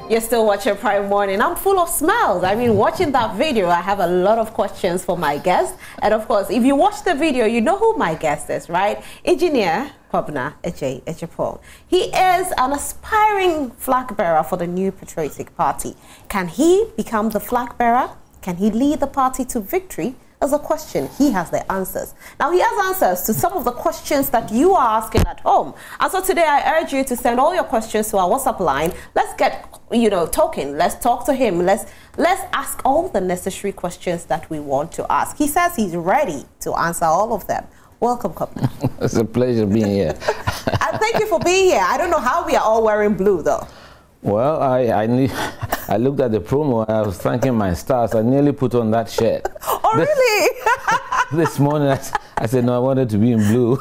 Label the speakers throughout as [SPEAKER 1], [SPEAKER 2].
[SPEAKER 1] You're still watching Prime Morning. I'm full of smiles. I mean, watching that video, I have a lot of questions for my guest. And of course, if you watch the video, you know who my guest is, right? Engineer Kwabena Agyapong. He is an aspiring flag bearer for the new Patriotic Party. Can he become the flag bearer? Can he lead the party to victory? As a question, he has the answers. Now, he has answers to some of the questions that you are asking at home. And so today, I urge you to send all your questions to our WhatsApp line. Let's get, talking. Let's talk to him. Let's ask all the necessary questions that we want to ask. He says he's ready to answer all of them. Welcome, Kwabena.
[SPEAKER 2] It's a pleasure being here.
[SPEAKER 1] And thank you for being here. I don't know how we are all wearing blue, though.
[SPEAKER 2] Well, I looked at the promo and I was thanking my stars. I nearly put on that shirt.
[SPEAKER 1] Oh, really?
[SPEAKER 2] This morning I said, no, I wanted to be in blue.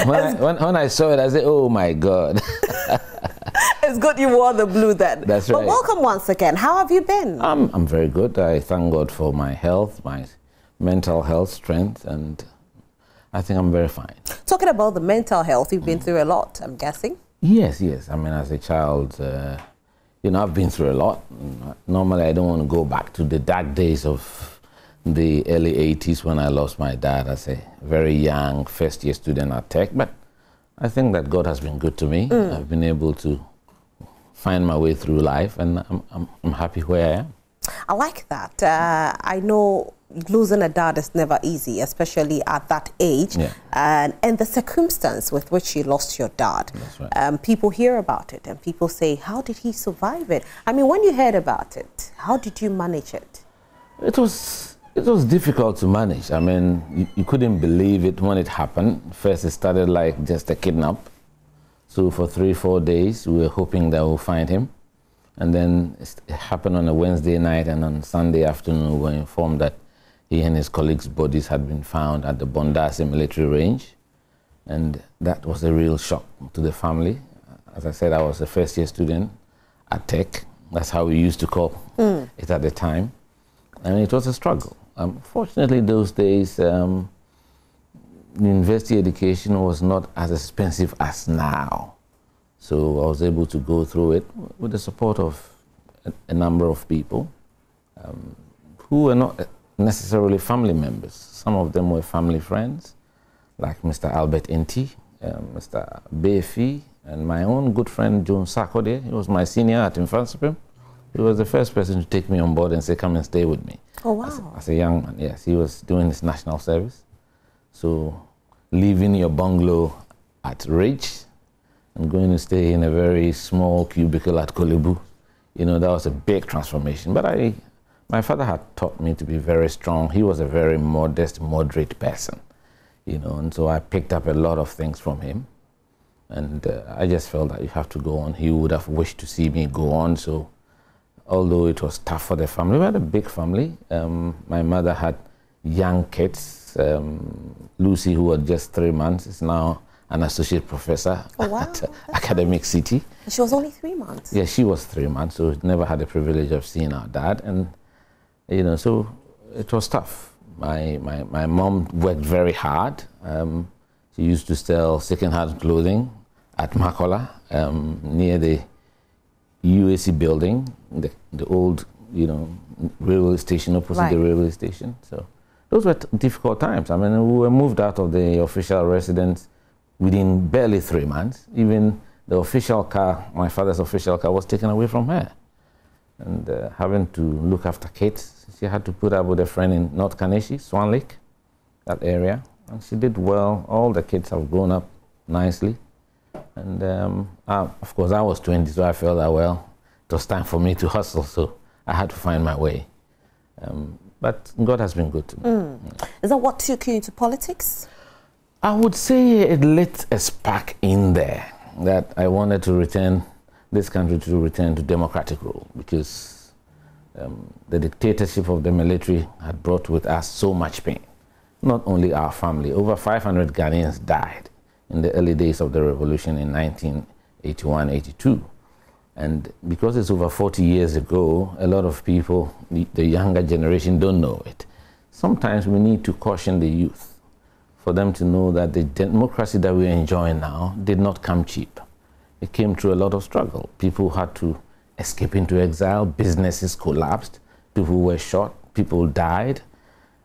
[SPEAKER 2] When I saw it, I said, oh my God.
[SPEAKER 1] It's good you wore the blue then.
[SPEAKER 2] That's right.
[SPEAKER 1] But welcome once again. How have you been?
[SPEAKER 2] I'm very good. I thank God for my health, my mental health, strength, and I think I'm very fine. Talking
[SPEAKER 1] about the mental health, you've been through a lot, I'm guessing.
[SPEAKER 2] Yes. I mean, as a child, I've been through a lot. Normally, I don't want to go back to the dark days of the early 80s when I lost my dad as a very young first-year student at Tech. But I think that God has been good to me. I've been able to find my way through life, and I'm happy where I am.
[SPEAKER 1] I like that. I know losing a dad is never easy, especially at that age.
[SPEAKER 2] Yeah.
[SPEAKER 1] And the circumstance with which you lost your dad.
[SPEAKER 2] That's right.
[SPEAKER 1] People hear about it and people say, how did he survive it? I mean, when you heard about it, how did you manage it?
[SPEAKER 2] It was difficult to manage. I mean, you couldn't believe it when it happened. First, it started like just a kidnap. So for 3-4 days, we were hoping that we'll find him. And then it happened on a Wednesday night, and on Sunday afternoon, we were informed that he and his colleagues' bodies had been found at the Bondasi military range. And that was a real shock to the family. As I said, I was a first-year student at Tech. That's how we used to call it at the time. And it was a struggle. Fortunately, those days, university education was not as expensive as now. So I was able to go through it with the support of a number of people who were not necessarily family members. Some of them were family friends, like Mr. Albert Inti, Mr. Befi, and my own good friend, John Sakode. He was my senior at Infansipim. He was the first person to take me on board and say, come and stay with me.
[SPEAKER 1] Oh, wow.
[SPEAKER 2] As a young man, yes. He was doing his national service. So leaving your bungalow at Ridge and going to stay in a very small cubicle at Kolebu, that was a big transformation. But my father had taught me to be very strong. He was a very modest, moderate person, and so I picked up a lot of things from him. And I just felt that you have to go on. He would have wished to see me go on. So although it was tough for the family, we had a big family. My mother had young kids. Lucy, who was just 3 months, is now an associate professor at Academic City.
[SPEAKER 1] She was only 3 months?
[SPEAKER 2] Yeah, she was 3 months, so never had the privilege of seeing our dad. And, so it was tough. My mom worked very hard. She used to sell second-hand clothing at Makola, near the UAC building, the old, railway station, opposite the railway station. So those were difficult times. I mean, we were moved out of the official residence within barely 3 months. Even the official car, my father's official car, was taken away from her. And having to look after kids, she had to put up with a friend in North Kaneshi, Swan Lake, that area. And she did well. All the kids have grown up nicely. And of course, I was 20, so I felt that, well, it was time for me to hustle. So I had to find my way. But God has been good to me.
[SPEAKER 1] Is that what took you into politics?
[SPEAKER 2] I would say it lit a spark in there that I wanted to return this country to democratic rule, because the dictatorship of the military had brought with us so much pain. Not only our family, over 500 Ghanaians died in the early days of the revolution in 1981-82. And because it's over 40 years ago, a lot of people, the younger generation, don't know it. Sometimes we need to caution the youth for them to know that the democracy that we're enjoying now did not come cheap. It came through a lot of struggle. People had to escaping to exile, businesses collapsed, people were shot, people died,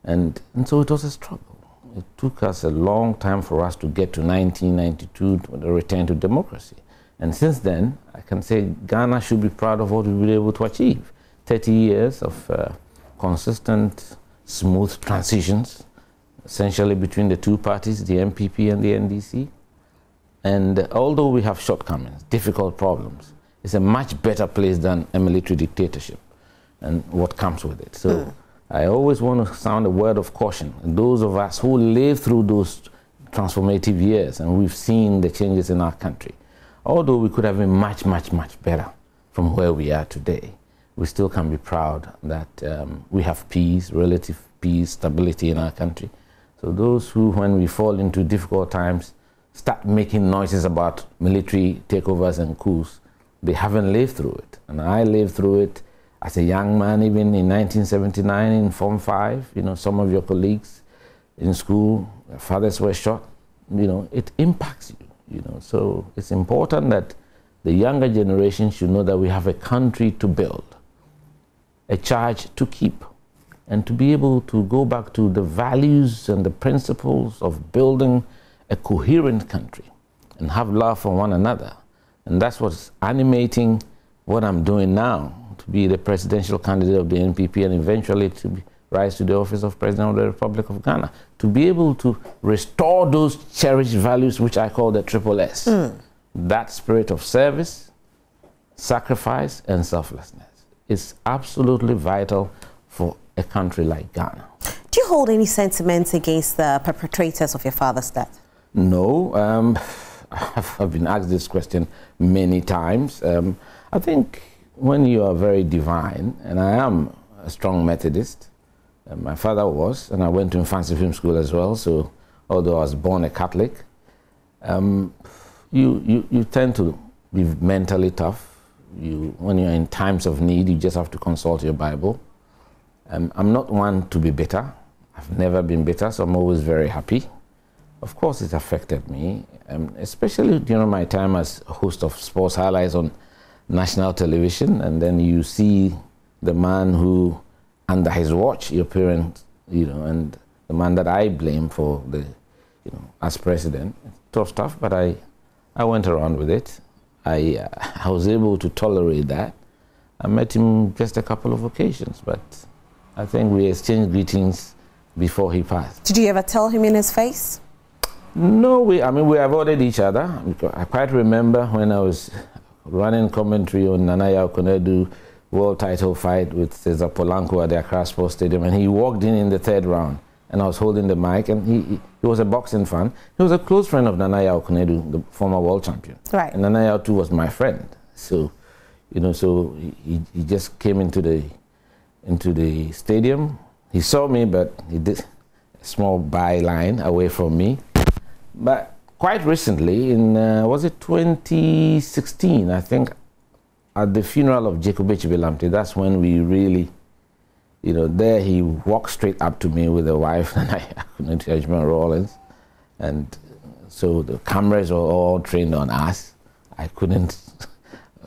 [SPEAKER 2] and so it was a struggle. It took us a long time for us to get to 1992, to the return to democracy. And since then, I can say Ghana should be proud of what we've been able to achieve. 30 years of consistent, smooth transitions, essentially between the two parties, the NPP and the NDC. And although we have shortcomings, difficult problems, it's a much better place than a military dictatorship and what comes with it. So I always want to sound a word of caution. And those of us who lived through those transformative years and we've seen the changes in our country, although we could have been much, much, much better from where we are today, we still can be proud that we have peace, relative peace, stability in our country. So those who, when we fall into difficult times, start making noises about military takeovers and coups, they haven't lived through it. And I lived through it as a young man, even in 1979 in Form 5. You know, some of your colleagues in school, their fathers were shot. You know, it impacts you, you know. So it's important that the younger generation should know that we have a country to build, a charge to keep, and to be able to go back to the values and the principles of building a coherent country and have love for one another. And that's what's animating what I'm doing now, to be the presidential candidate of the NPP and eventually to rise to the office of President of the Republic of Ghana, to be able to restore those cherished values which I call the triple S. That spirit of service, sacrifice, and selflessness is absolutely vital for a country like Ghana.
[SPEAKER 1] Do you hold any sentiments against the perpetrators of your father's death?
[SPEAKER 2] No. I've been asked this question many times. I think when you are very divine, and I am a strong Methodist, my father was, and I went to Fancy Film School as well, so although I was born a Catholic, you tend to be mentally tough. When you're in times of need, you just have to consult your Bible. I'm not one to be bitter. I've never been bitter, so I'm always very happy. Of course, it affected me, especially during my time as host of Sports Highlights on national television, and then you see the man who, under his watch, your parents, you know, and the man that I blame for the, you know, as president. Tough stuff, but I went around with it. I was able to tolerate that. I met him just a couple of occasions, but I think we exchanged greetings before he passed. Did you ever tell him in his face? No, we avoided each other. I quite remember when I was running commentary on Nana Konedu world title fight with Cesar Polanco at the Accra Sports Stadium, and he walked in the third round, and I was holding the mic, and he was a boxing fan. He was a close friend of Nana Konedu, the former world champion. Right. And Nana too was my friend. So, you know, so he just came into the stadium. He saw me, but he did a small byline away from me. But quite recently, in, was it 2016, I think, at the funeral of Jacob Echibilamte, that's when we really, you know, there he walked straight up to me with a wife, and I couldn't judge Rollins. And so the cameras were all trained on us. I couldn't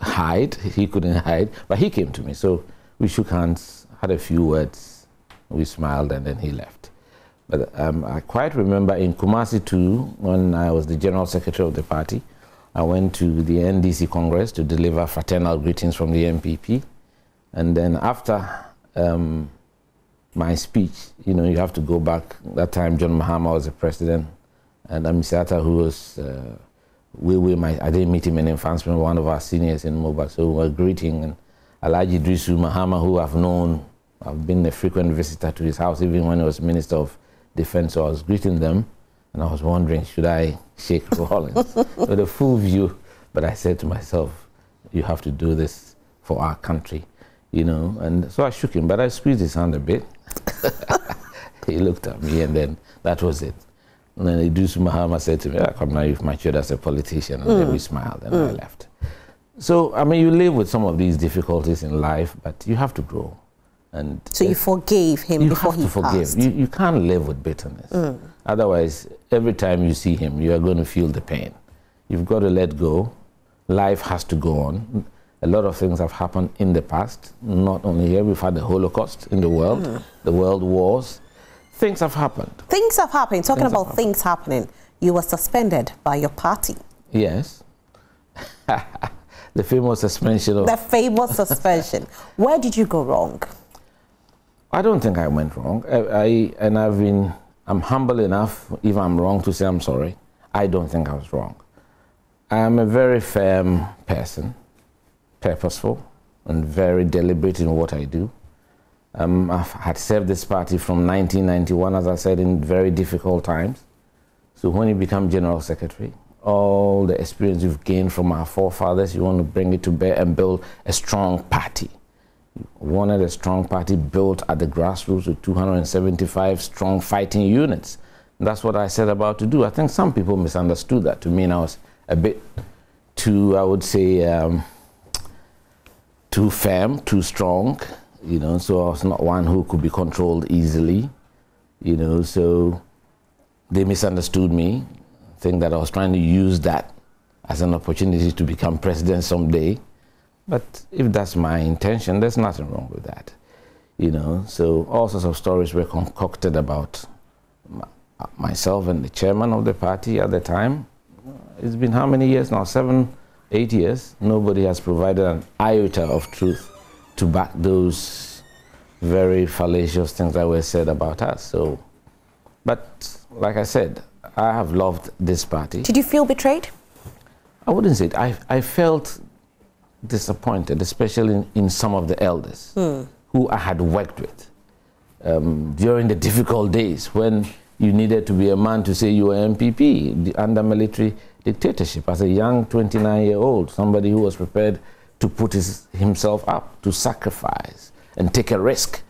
[SPEAKER 2] hide, he couldn't hide, but he came to me. So we shook hands, had a few words, we smiled, and then he left. But I quite remember in Kumasi too, when I was the general secretary of the party, I went to the NDC Congress to deliver fraternal greetings from the NPP. And then after my speech, you know, you have to go back. That time John Mahama was the president, and Amisata, who was, I didn't meet him in advancement, one of our seniors in Mobile, so we were greeting. And Alhaji Drisu Mahama, who I've been a frequent visitor to his house, even when he was Minister of Defense, so I was greeting them, and I was wondering, should I shake Rollins? With a full view, but I said to myself, you have to do this for our country, you know, and so I shook him, but I squeezed his hand a bit. He looked at me, and then that was it. And then Idris Mahama said to me, come now, you've matured as a politician, and then we smiled, and I left. So, I mean, you live with some of these difficulties in life, but you have to grow. And so you forgave him before he passed? You can't live with bitterness. Otherwise, every time you see him, you are going to feel the pain. You've got to let go. Life has to go on. A lot of things have happened in the past, not only here. We've had the Holocaust in the world, the world wars. Things have happened.
[SPEAKER 1] Things have happened. Talking about things happening, you were suspended by your party.
[SPEAKER 2] Yes. The famous suspension.
[SPEAKER 1] The famous suspension. Where did you go wrong?
[SPEAKER 2] I don't think I went wrong. I'm humble enough, if I'm wrong, to say I'm sorry. I don't think I was wrong. I'm a very firm person, purposeful, and very deliberate in what I do. I had served this party from 1991, as I said, in very difficult times. So when you become General Secretary, all the experience you've gained from our forefathers, you want to bring it to bear and build a strong party. You wanted a strong party built at the grassroots with 275 strong fighting units. And that's what I set about to do. I think some people misunderstood that to mean I was a bit too, I would say, too firm, too strong, you know, so I was not one who could be controlled easily, you know, so they misunderstood me, think that I was trying to use that as an opportunity to become president someday. But if that's my intention, there's nothing wrong with that, you know. So all sorts of stories were concocted about myself and the chairman of the party at the time. It's been how many years now? 7, 8 years. Nobody has provided an iota of truth to back those very fallacious things that were said about us. So, but like I said, I have loved this party.
[SPEAKER 1] Did you feel betrayed?
[SPEAKER 2] I wouldn't say it. I felt disappointed, especially in some of the elders who I had worked with during the difficult days when you needed to be a man to say you were NPP under military dictatorship. As a young 29-year-old, somebody who was prepared to put himself up, to sacrifice and take a risk.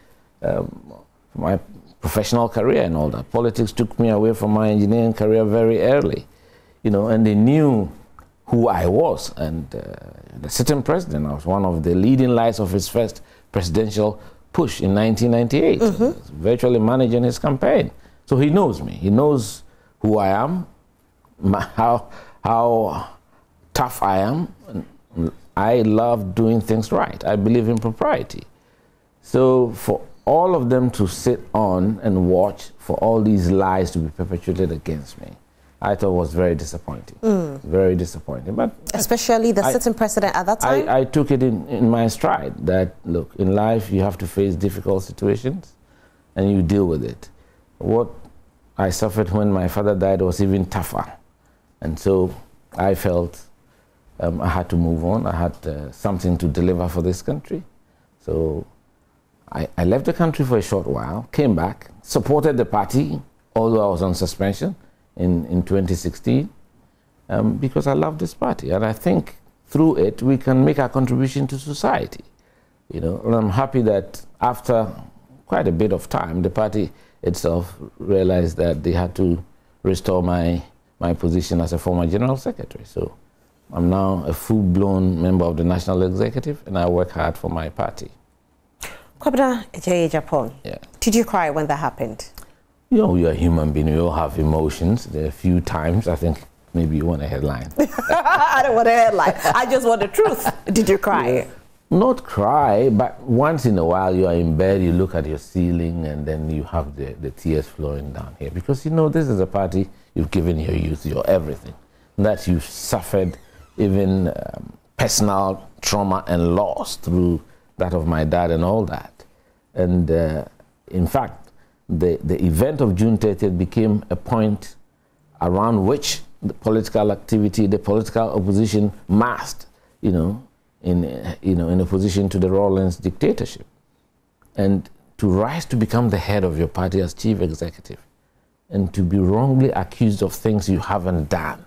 [SPEAKER 2] My professional career and all that. Politics took me away from my engineering career very early, you know, and they knew who I was. And the sitting president, I was one of the leading lights of his first presidential push in 1998, virtually managing his campaign. So he knows me. He knows who I am, how tough I am. I love doing things right. I believe in propriety. So for all of them to sit on and watch for all these lies to be perpetrated against me, I thought was very disappointing. Very disappointing. But
[SPEAKER 1] especially the sitting president at that time?
[SPEAKER 2] I took it in my stride that, look, in life you have to face difficult situations and you deal with it. What I suffered when my father died was even tougher. And so I felt I had to move on. I had something to deliver for this country. So I left the country for a short while, came back, supported the party, although I was on suspension in 2016, because I love this party. And I think through it, we can make our contribution to society. You know, and I'm happy that after quite a bit of time, the party itself realized that they had to restore my position as a former general secretary. So I'm now a full-blown member of the national executive, and I work hard for my party.
[SPEAKER 1] Kwabena Agyapong, did you cry when that happened?
[SPEAKER 2] You know, you're a human being. We all have emotions. There are a few times, I think maybe you want a headline.
[SPEAKER 1] I don't want a headline. I just want the truth. Did you cry?
[SPEAKER 2] Yeah. Not cry, but once in a while you are in bed, you look at your ceiling, and then you have the tears flowing down here. Because, you know, this is a party you've given your youth, your everything. That you've suffered even personal trauma and loss through that of my dad and all that. And in fact, the event of June 30th became a point around which the political activity, the political opposition massed, in opposition to the Rawlings dictatorship. And to rise to become the head of your party as chief executive and to be wrongly accused of things you haven't done.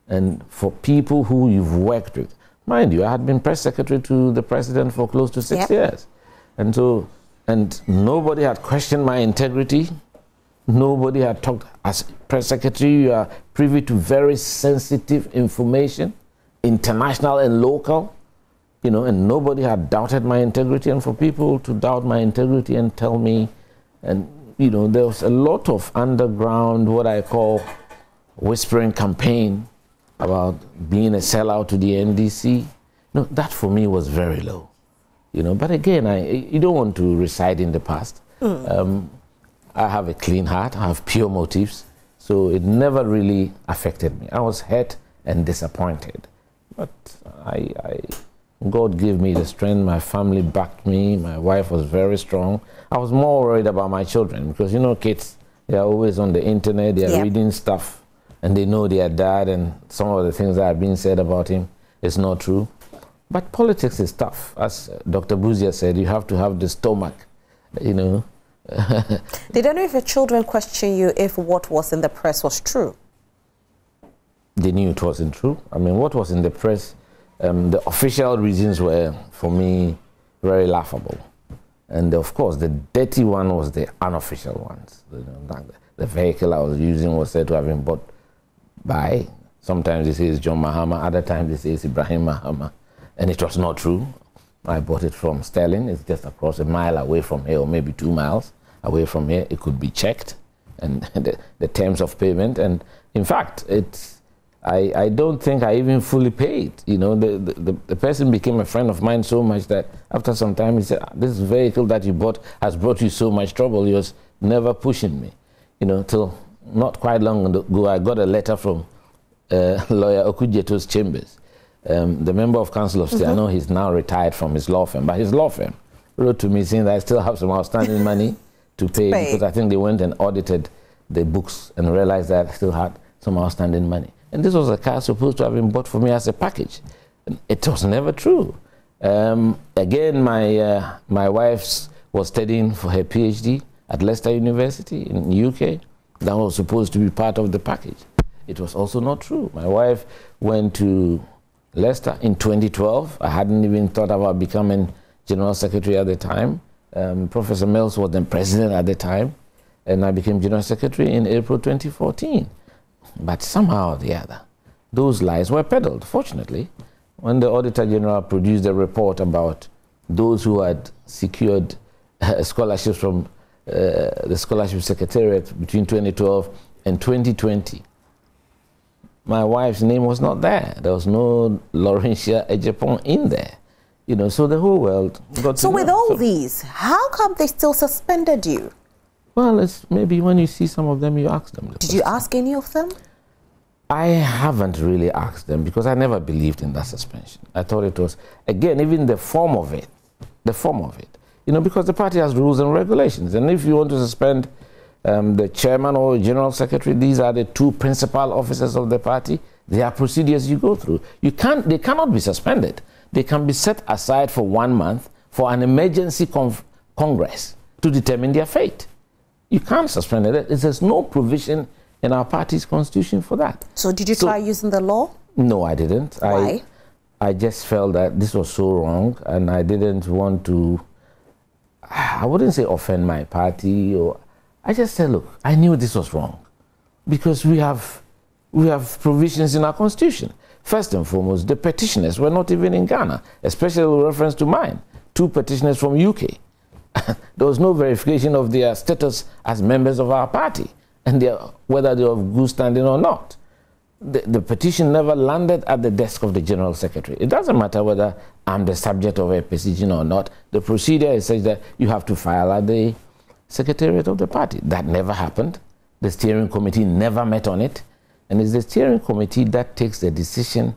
[SPEAKER 2] And for people who you've worked with, mind you, I had been press secretary to the president for close to 6 years. And so, and nobody had questioned my integrity. Nobody had talked. As press secretary, you are privy to very sensitive information, international and local, and nobody had doubted my integrity. And for people to doubt my integrity and tell me, and there was a lot of underground, what I call whispering campaign about being a sellout to the NDC. No, that for me was very low. You know, but again, you don't want to reside in the past. I have a clean heart, I have pure motives, so it never really affected me. I was hurt and disappointed, but God gave me the strength, my family backed me, my wife was very strong. I was more worried about my children because, you know, kids, they're always on the internet, they're reading stuff, and they know their dad, and some of the things that have been said about him is not true. But politics is tough. As Dr. Buzia said, you have to have the stomach, you know.
[SPEAKER 1] They don't know if your children question you if what was in the press was true.
[SPEAKER 2] They knew it wasn't true. I mean, what was in the press, the official reasons were, for me, very laughable. And of course, the dirty one was the unofficial ones. You know, the vehicle I was using was said to have been bought by, sometimes they say it's John Mahama, other times they say it's Ibrahim Mahama. And it was not true. I bought it from Sterling. It's just across a mile away from here, or maybe 2 miles away from here. It could be checked, and the terms of payment. And in fact, I don't think I even fully paid. You know, the person became a friend of mine so much that after some time he said, this vehicle that you bought has brought you so much trouble. He was never pushing me. You know, till not quite long ago, I got a letter from lawyer Okudjeto's chambers. The member of council of state, I know he's now retired from his law firm, but his law firm wrote to me saying that I still have some outstanding money to pay because I think they went and audited the books and realized that I still had some outstanding money. And this was a car supposed to have been bought for me as a package. And it was never true. Again, my wife was studying for her PhD at Leicester University in the UK. That was supposed to be part of the package. It was also not true. My wife went to Leicester in 2012. I hadn't even thought about becoming General Secretary at the time. Professor Mills was then president at the time, and I became General Secretary in April 2014. But somehow or the other, those lies were peddled, fortunately. When the Auditor General produced a report about those who had secured scholarships from the Scholarship Secretariat between 2012 and 2020, my wife's name was not there. There was no Laurentia Agyapong in there. You know, so the whole world got
[SPEAKER 1] So with all these, how come they still suspended you?
[SPEAKER 2] Well, it's maybe when you see some of them, you ask them.
[SPEAKER 1] Did you ask any of them?
[SPEAKER 2] I haven't really asked them because I never believed in that suspension. I thought it was, again, even the form of it, you know, because the party has rules and regulations. And if you want to suspend the chairman or general secretary, these are the two principal officers of the party. There are procedures you go through. They cannot be suspended. They can be set aside for 1 month for an emergency congress to determine their fate. You can't suspend it. There's no provision in our party's constitution for that.
[SPEAKER 1] So did you try using the law?
[SPEAKER 2] No, I didn't.
[SPEAKER 1] Why?
[SPEAKER 2] I just felt that this was so wrong, and I didn't want to, I wouldn't say offend my party, or I just said, look, I knew this was wrong because we have provisions in our constitution. First and foremost, the petitioners were not even in Ghana, especially with reference to mine. 2 petitioners from UK. There was no verification of their status as members of our party and whether they were of good standing or not. The petition never landed at the desk of the General Secretary. It doesn't matter whether I'm the subject of a petition or not. The procedure is such that you have to file at the Secretariat of the party. That never happened. The steering committee never met on it. And it's the steering committee that takes the decision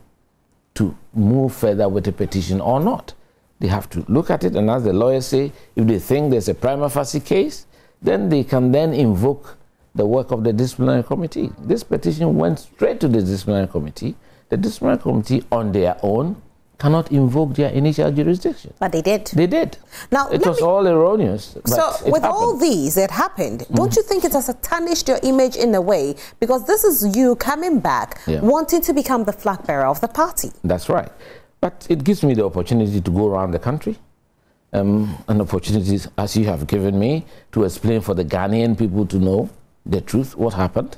[SPEAKER 2] to move further with the petition or not. They have to look at it, and as the lawyers say, if they think there's a prima facie case, then they can then invoke the work of the disciplinary committee. This petition went straight to the disciplinary committee. The disciplinary committee on their own cannot invoke their initial jurisdiction.
[SPEAKER 1] But they did.
[SPEAKER 2] They did.
[SPEAKER 1] Now,
[SPEAKER 2] it was all erroneous.
[SPEAKER 1] So with all these, it happened. Don't you think it has tarnished your image in a way? Because this is you coming back, wanting to become the flag bearer of the party.
[SPEAKER 2] That's right. But it gives me the opportunity to go around the country, an opportunity, as you have given me, to explain for the Ghanaian people to know the truth, what happened,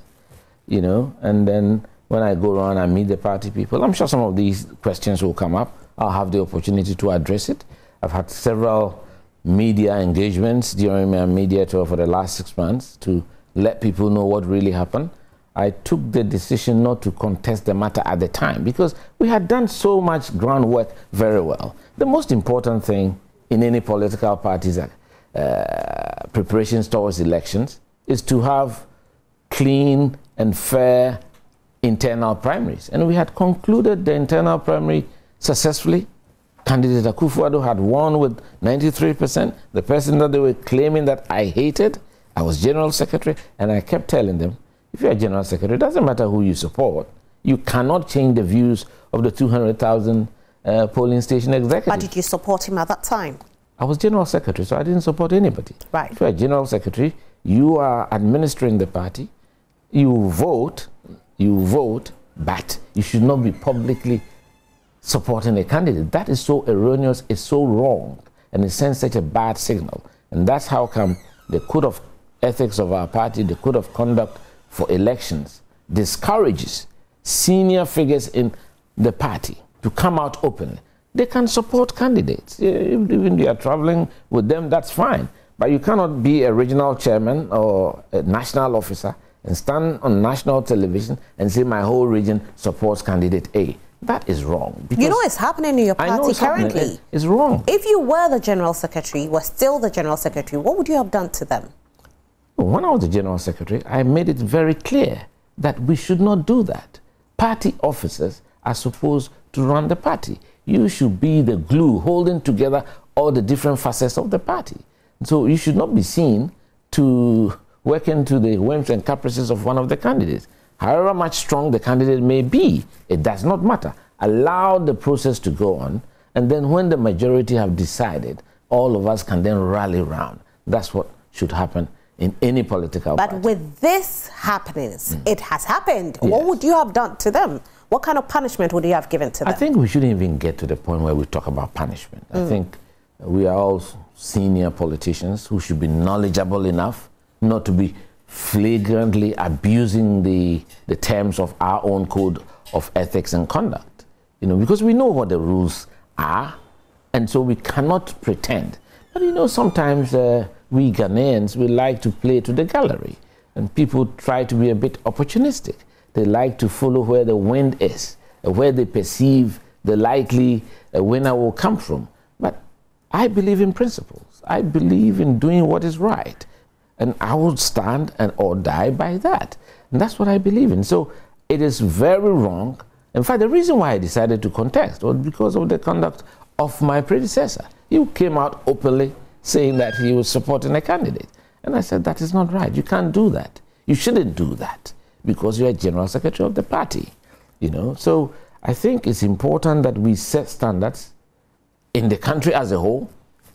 [SPEAKER 2] you know, and then when I go around and meet the party people, I'm sure some of these questions will come up. I'll have the opportunity to address it. I've had several media engagements during my media tour for the last 6 months to let people know what really happened. I took the decision not to contest the matter at the time because we had done so much groundwork very well. The most important thing in any political party's preparations towards elections is to have clean and fair internal primaries. And we had concluded the internal primary successfully. Candidate Akufo-Addo had won with 93%. The person that they were claiming that I hated, I was general secretary, and I kept telling them, if you're a general secretary, it doesn't matter who you support. You cannot change the views of the 200,000 polling station executives.
[SPEAKER 1] But did you support him at that time? I
[SPEAKER 2] was general secretary, so I didn't support anybody.
[SPEAKER 1] Right.
[SPEAKER 2] If you're a general secretary, you are administering the party, you vote, but you should not be publicly supporting a candidate. That is so erroneous, it's so wrong, and it sends such a bad signal. And that's how come the code of ethics of our party, the code of conduct for elections, discourages senior figures in the party to come out openly. They can support candidates. Even if you are traveling with them, that's fine. But you cannot be a regional chairman or a national officer and stand on national television and say my whole region supports candidate A. That is wrong.
[SPEAKER 1] You know it's happening in your party currently.
[SPEAKER 2] It's wrong.
[SPEAKER 1] If you were the general secretary, were still the general secretary, what would you have done to them?
[SPEAKER 2] When I was the general secretary, I made it very clear that we should not do that. Party officers are supposed to run the party. You should be the glue holding together all the different facets of the party. So you should not be seen to work into the whims and caprices of one of the candidates. However much strong the candidate may be, it does not matter. Allow the process to go on, and then when the majority have decided, all of us can then rally round. That's what should happen in any political party.
[SPEAKER 1] But with this happenings, it has happened. Yes. What would you have done to them? What kind of punishment would you have given to them?
[SPEAKER 2] I think we shouldn't even get to the point where we talk about punishment. I think we are all senior politicians who should be knowledgeable enough not to be flagrantly abusing the terms of our own code of ethics and conduct. You know, because we know what the rules are, and so we cannot pretend. But you know, sometimes we Ghanaians, we like to play to the gallery, and people try to be a bit opportunistic. They like to follow where the wind is, where they perceive the likely winner will come from. But I believe in principles. I believe in doing what is right. And I would stand or die by that. And that's what I believe in. So it is very wrong. In fact, the reason why I decided to contest was because of the conduct of my predecessor. He came out openly saying that he was supporting a candidate. And I said, that is not right. You can't do that. You shouldn't do that because you're a general secretary of the party. You know, so I think it's important that we set standards in the country as a whole,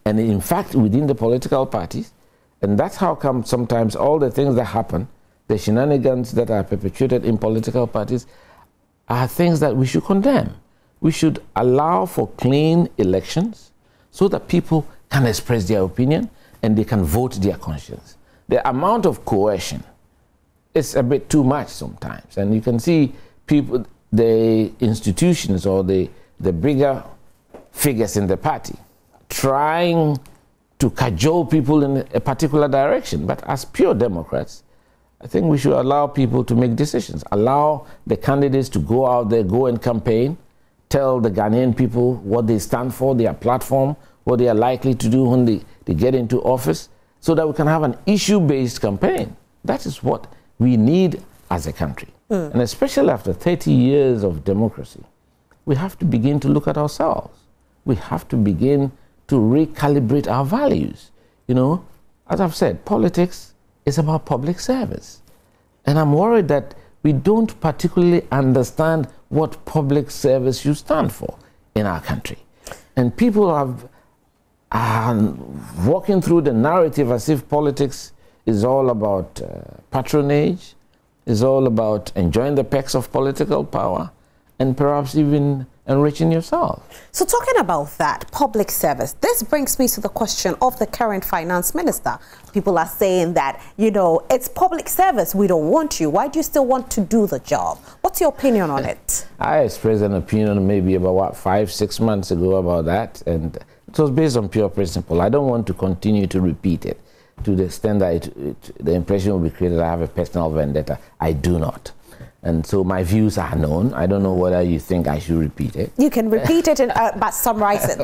[SPEAKER 2] and in fact within the political parties. And that's how come sometimes all the things that happen, the shenanigans that are perpetrated in political parties, are things that we should condemn. We should allow for clean elections so that people can express their opinion and they can vote their conscience. The amount of coercion is a bit too much sometimes. And you can see people, the institutions or the bigger figures in the party trying to cajole people in a particular direction. But as pure Democrats, I think we should allow people to make decisions, allow the candidates to go out there, go and campaign, tell the Ghanaian people what they stand for, their platform, what they are likely to do when they get into office, so that we can have an issue-based campaign. That is what we need as a country. And especially after 30 years of democracy, we have to begin to look at ourselves. We have to begin to recalibrate our values. You know, as I've said, politics is about public service. And I'm worried that we don't particularly understand what public service should stand for in our country. And people are walking through the narrative as if politics is all about patronage, is all about enjoying the perks of political power, and perhaps even enriching yourself.
[SPEAKER 1] So talking about that, public service, this brings me to the question of the current finance minister. People are saying that, you know, it's public service, we don't want you. Why do you still want to do the job? What's your opinion on it?
[SPEAKER 2] I expressed an opinion maybe about, 5-6 months ago about that, and it was based on pure principle. I don't want to continue to repeat it. to the extent that the impression will be created I have a personal vendetta. I do not. And so my views are known. I don't know whether you think I should repeat it.
[SPEAKER 1] You can repeat it, but summarize it.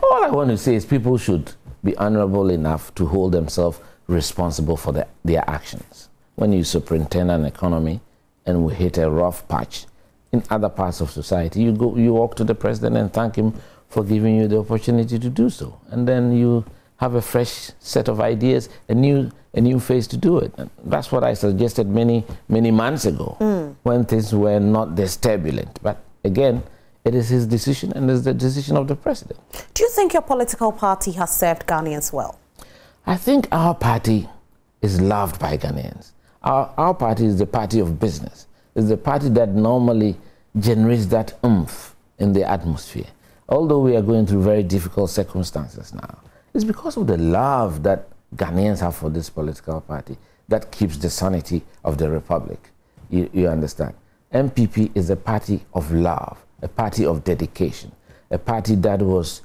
[SPEAKER 2] All I want to say is people should be honorable enough to hold themselves responsible for their actions. When you superintend an economy and we hit a rough patch in other parts of society, you walk to the president and thank him for giving you the opportunity to do so. And then you have a fresh set of ideas, a new face to do it. And that's what I suggested many months ago when things were not this turbulent. But again, it is his decision and it's the decision of the president.
[SPEAKER 1] Do you think your political party has served Ghanaians well?
[SPEAKER 2] I think our party is loved by Ghanaians. Our party is the party of business. It's the party that normally generates that oomph in the atmosphere. Although we are going through very difficult circumstances now, it's because of the love that Ghanaians have for this political party that keeps the sanity of the republic. You understand? NPP is a party of love, a party of dedication, a party that was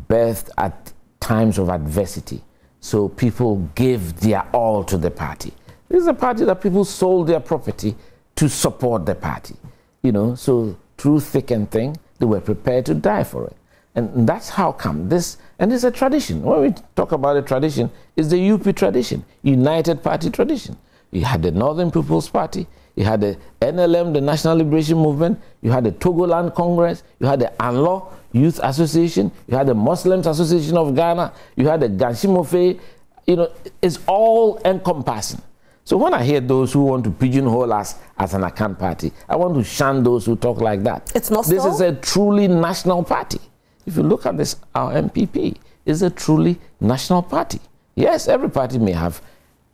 [SPEAKER 2] birthed at times of adversity. So people gave their all to the party. This is a party that people sold their property to support the party. You know, so through thick and thin, they were prepared to die for it. And that's how come this, and it's a tradition. When we talk about a tradition, it's the UP tradition, United Party tradition. You had the Northern People's Party, you had the NLM, the National Liberation Movement, you had the Togoland Congress, you had the ANLO Youth Association, you had the Muslims Association of Ghana, you had the Ganshimofe. You know, it's all encompassing. So when I hear those who want to pigeonhole us as an account party, I want to shun those who talk like that.
[SPEAKER 1] It's not
[SPEAKER 2] This
[SPEAKER 1] so?
[SPEAKER 2] is a truly national party. If you look at this, our MPP is a truly national party. Yes, every party may have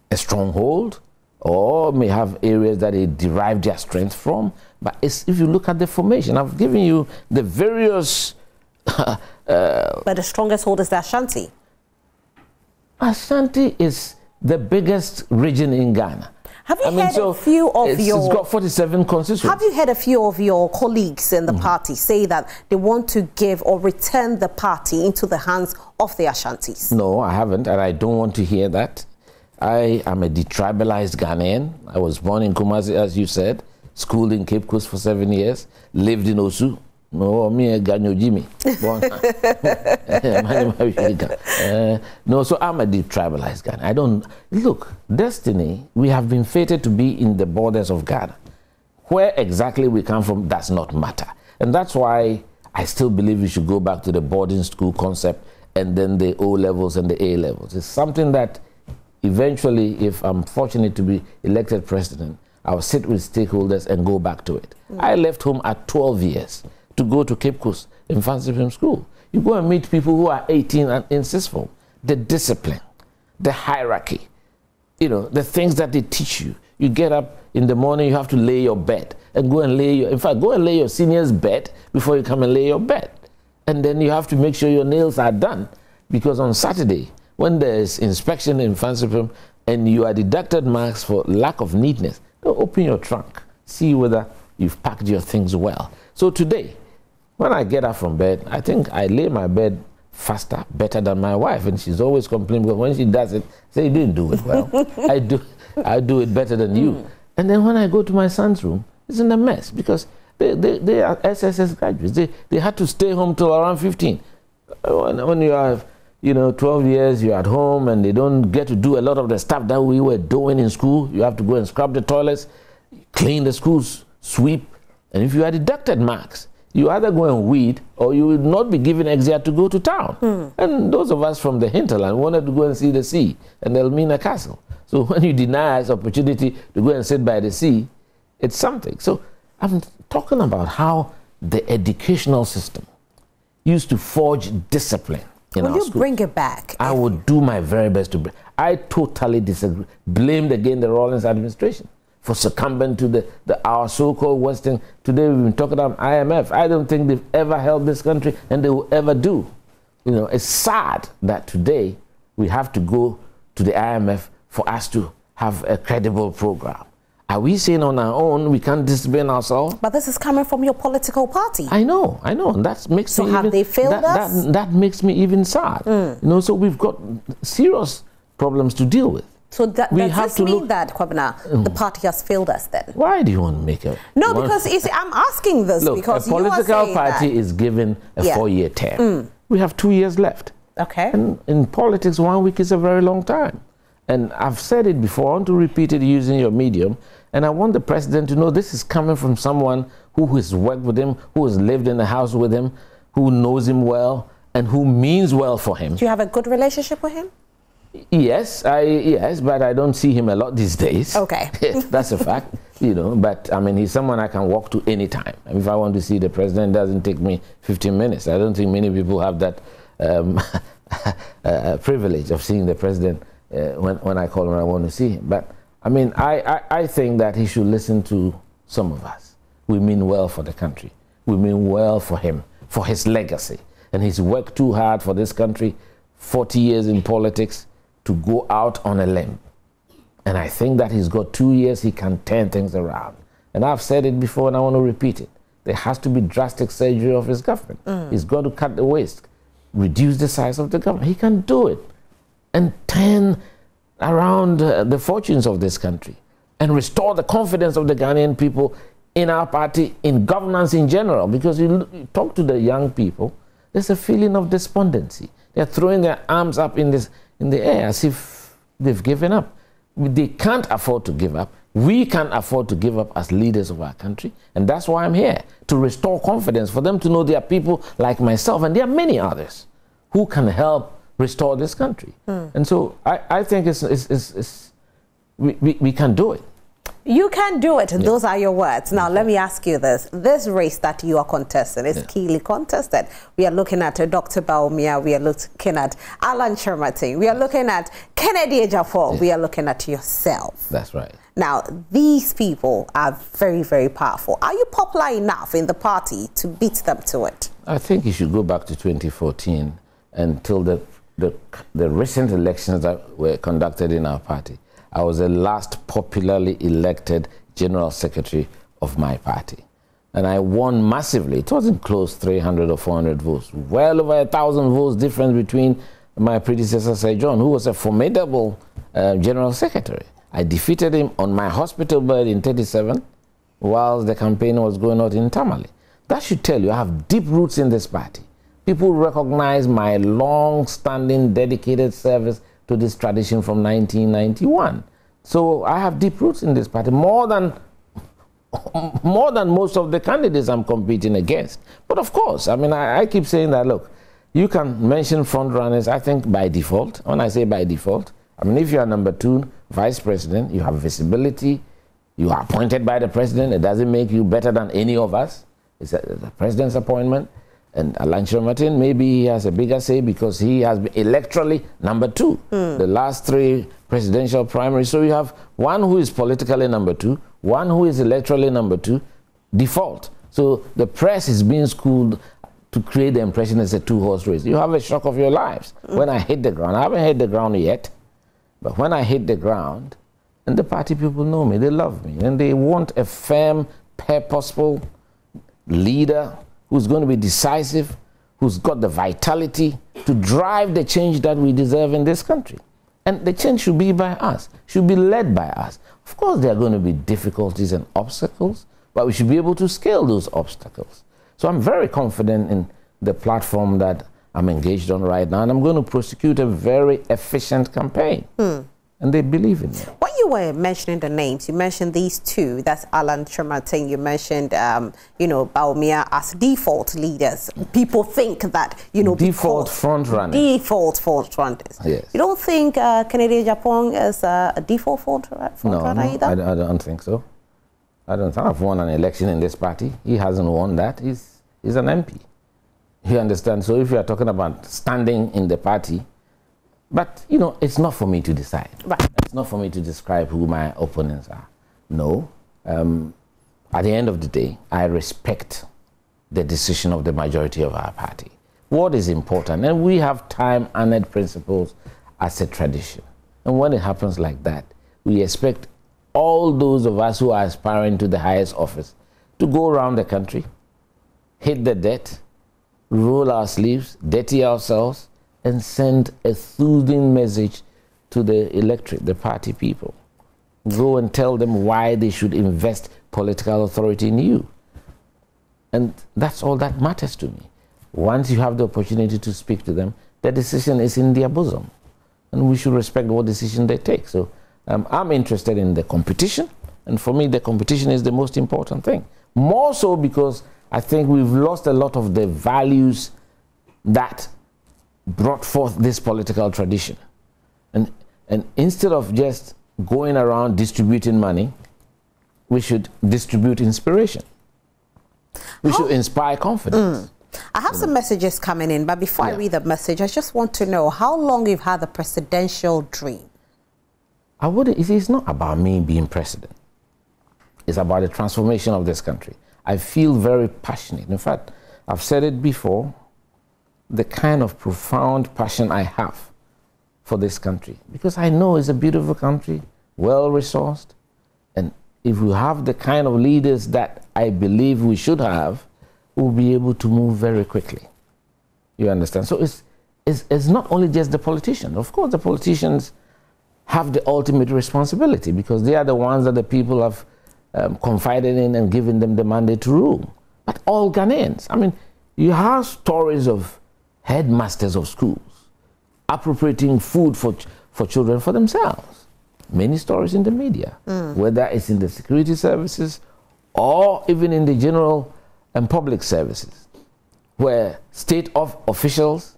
[SPEAKER 2] a stronghold or may have areas that they derive their strength from, but if you look at the formation, I've given you the various...
[SPEAKER 1] but the strongest hold is the Ashanti.
[SPEAKER 2] Ashanti is the biggest region in Ghana.
[SPEAKER 1] Have you heard a few of your...
[SPEAKER 2] It's got 47 constituencies.
[SPEAKER 1] Have you heard a few of your colleagues in the party say that they want to give or return the party into the hands of the Ashantis?
[SPEAKER 2] No, I haven't, and I don't want to hear that. I am a detribalized Ghanaian. I was born in Kumasi, as you said, schooled in Cape Coast for 7 years, lived in Osu. No, me a Ganyo Jimmy. No, so I'm a detribalized Ghana. I don't look. Destiny. We have been fated to be in the borders of Ghana. Where exactly we come from does not matter, and that's why I still believe we should go back to the boarding school concept and then the O levels and the A levels. It's something that eventually, if I'm fortunate to be elected president, I'll sit with stakeholders and go back to it. I left home at 12 years. To go to Cape Coast in fancy film school. You go and meet people who are 18 and in sixth form. The discipline, the hierarchy, you know, the things that they teach you. You get up in the morning, you have to lay your bed and go and lay your, in fact, go and lay your senior's bed before you come and lay your bed. And then you have to make sure your nails are done, because on Saturday, when there's inspection in fancy film and you are deducted marks for lack of neatness, go open your trunk, see whether you've packed your things well. So today, when I get up from bed, I think I lay my bed faster, better than my wife, and she's always complaining because when she does it, say you didn't do it well. I do it better than you. And then when I go to my son's room, it's in a mess because they are SSS graduates. They had to stay home till around 15. When you are, 12 years, you're at home and they don't get to do a lot of the stuff that we were doing in school. You have to go and scrub the toilets, clean the schools, sweep. And if you are deducted marks, you either go and weed or you will not be given exia to go to town. And those of us from the hinterland wanted to go and see the sea and Elmina Castle. So when you deny us opportunity to go and sit by the sea, it's something. So I'm talking about how the educational system used to forge discipline in our schools. Will you
[SPEAKER 1] bring it back?
[SPEAKER 2] I would do my very best to bring. I totally disagree. Blamed again the Rawlings administration for succumbing to our so-called Western. Today we've been talking about IMF. I don't think they've ever helped this country, and they will ever do. It's sad that today we have to go to the IMF for us to have a credible program. Are we saying on our own we can't discipline ourselves?
[SPEAKER 1] But this is coming from your political party.
[SPEAKER 2] I know, and that makes me. So
[SPEAKER 1] have they failed us?
[SPEAKER 2] That makes me even sad. So we've got serious problems to deal with.
[SPEAKER 1] So does this mean that, Kwabena, the party has failed us then?
[SPEAKER 2] Why do you want to make a...
[SPEAKER 1] No, because I'm asking this because
[SPEAKER 2] a political party is given a 4-year term. We have 2 years left.
[SPEAKER 1] Okay.
[SPEAKER 2] And in politics, 1 week is a very long time. And I've said it before, I want to repeat it using your medium, and I want the president to know this is coming from someone who has worked with him, who has lived in the house with him, who knows him well, and who means well for him.
[SPEAKER 1] Do you have a good relationship with him?
[SPEAKER 2] Yes, but I don't see him a lot these days. Okay. That's a fact, you know, but I mean, he's someone I can walk to anytime. If I want to see the president, it doesn't take me 15 minutes. I don't think many people have that privilege of seeing the president when I call him and I want to see him. But I mean, I think that he should listen to some of us. We mean well for the country. We mean well for him, for his legacy. And he's worked too hard for this country, 40 years in politics, to go out on a limb. And I think that he's got 2 years, he can turn things around. And I've said it before and I want to repeat it. There has to be drastic surgery of his government. He's got to cut the waste, reduce the size of the government. He can do it and turn around the fortunes of this country and restore the confidence of the Ghanaian people in our party, in governance in general. Because you talk to the young people, there's a feeling of despondency. They're throwing their arms up in the air as if they've given up. They can't afford to give up. We can't afford to give up as leaders of our country. And that's why I'm here, to restore confidence, for them to know there are people like myself, and there are many others, who can help restore this country. And so I think we can do it.
[SPEAKER 1] You can do it. Those are your words. Now, let me ask you this. This race that you are contesting is keenly contested. We are looking at Dr. Bawumia. We are looking at Alan Chermatin. We are looking at Kennedy Agyapong. We are looking at yourself.
[SPEAKER 2] That's right.
[SPEAKER 1] Now, these people are very, very powerful. Are you popular enough in the party to beat them to it?
[SPEAKER 2] I think you should go back to 2014 until the recent elections that were conducted in our party. I was the last popularly elected general secretary of my party. And I won massively. It wasn't close, 300 or 400 votes. Well over 1,000 votes difference between my predecessor, Sir John, who was a formidable general secretary. I defeated him on my hospital bed in 37, whilst the campaign was going on in Tamale. That should tell you I have deep roots in this party. People recognize my long-standing, dedicated service to this tradition from 1991. So I have deep roots in this party, more than most of the candidates I'm competing against. But of course, I mean, I keep saying that, look, you can mention front runners, I think by default. When I say by default, I mean, if you are number 2 vice president, you have visibility, you are appointed by the president, it doesn't make you better than any of us. It's the president's appointment. And Alan Chermatin, maybe he has a bigger say because he has been electorally number 2, the last 3 presidential primaries. So you have one who is politically number 2, one who is electorally number 2, default. So the press is being schooled to create the impression it's a 2-horse race. You have a shock of your lives. When I hit the ground, I haven't hit the ground yet, but when I hit the ground, and the party people know me, they love me, and they want a firm, purposeful leader who's going to be decisive, who's got the vitality to drive the change that we deserve in this country. And the change should be by us, should be led by us. Of course, there are going to be difficulties and obstacles, but we should be able to scale those obstacles. So I'm very confident in the platform that I'm engaged on right now, and I'm going to prosecute a very efficient campaign. And they believe in me.
[SPEAKER 1] When you were mentioning the names, you mentioned these 2, that's Alan Chermatin, you mentioned, you know, Bawumia as default leaders. People think that, you know,
[SPEAKER 2] default front runners.
[SPEAKER 1] Default front runners. Yes. You don't think Kennedy Agyapong is a default front runner either?
[SPEAKER 2] I don't think so. I don't think I've won an election in this party. He hasn't won that. He's an MP. You understand? So if you are talking about standing in the party, but, you know, it's not for me to decide.
[SPEAKER 1] Right.
[SPEAKER 2] It's not for me to describe who my opponents are. No. At the end of the day, I respect the decision of the majority of our party. What is important, and we have time-honored principles as a tradition. And when it happens like that, we expect all those of us who are aspiring to the highest office to go around the country, hit the debt, roll our sleeves, dirty ourselves, and send a soothing message to the electorate, the party people. Go and tell them why they should invest political authority in you. And that's all that matters to me. Once you have the opportunity to speak to them, the decision is in their bosom. And we should respect what decision they take. So I'm interested in the competition. And for me, the competition is the most important thing. More so because I think we've lost a lot of the values that brought forth this political tradition. And instead of just going around distributing money, we should distribute inspiration. We should inspire confidence.
[SPEAKER 1] I have some messages coming in, but before I read the message, I just want to know how long you've had the presidential dream.
[SPEAKER 2] It's not about me being president. It's about the transformation of this country. I feel very passionate. In fact, I've said it before, the kind of profound passion I have for this country. Because I know it's a beautiful country, well-resourced, and if we have the kind of leaders that I believe we should have, we'll be able to move very quickly. You understand? So it's not only just the politicians. Of course, the politicians have the ultimate responsibility because they are the ones that the people have confided in and given them the mandate to rule. But all Ghanaians. I mean, you have stories of headmasters of schools appropriating food for children for themselves. Many stories in the media, whether it's in the security services or even in the general and public services, where state officials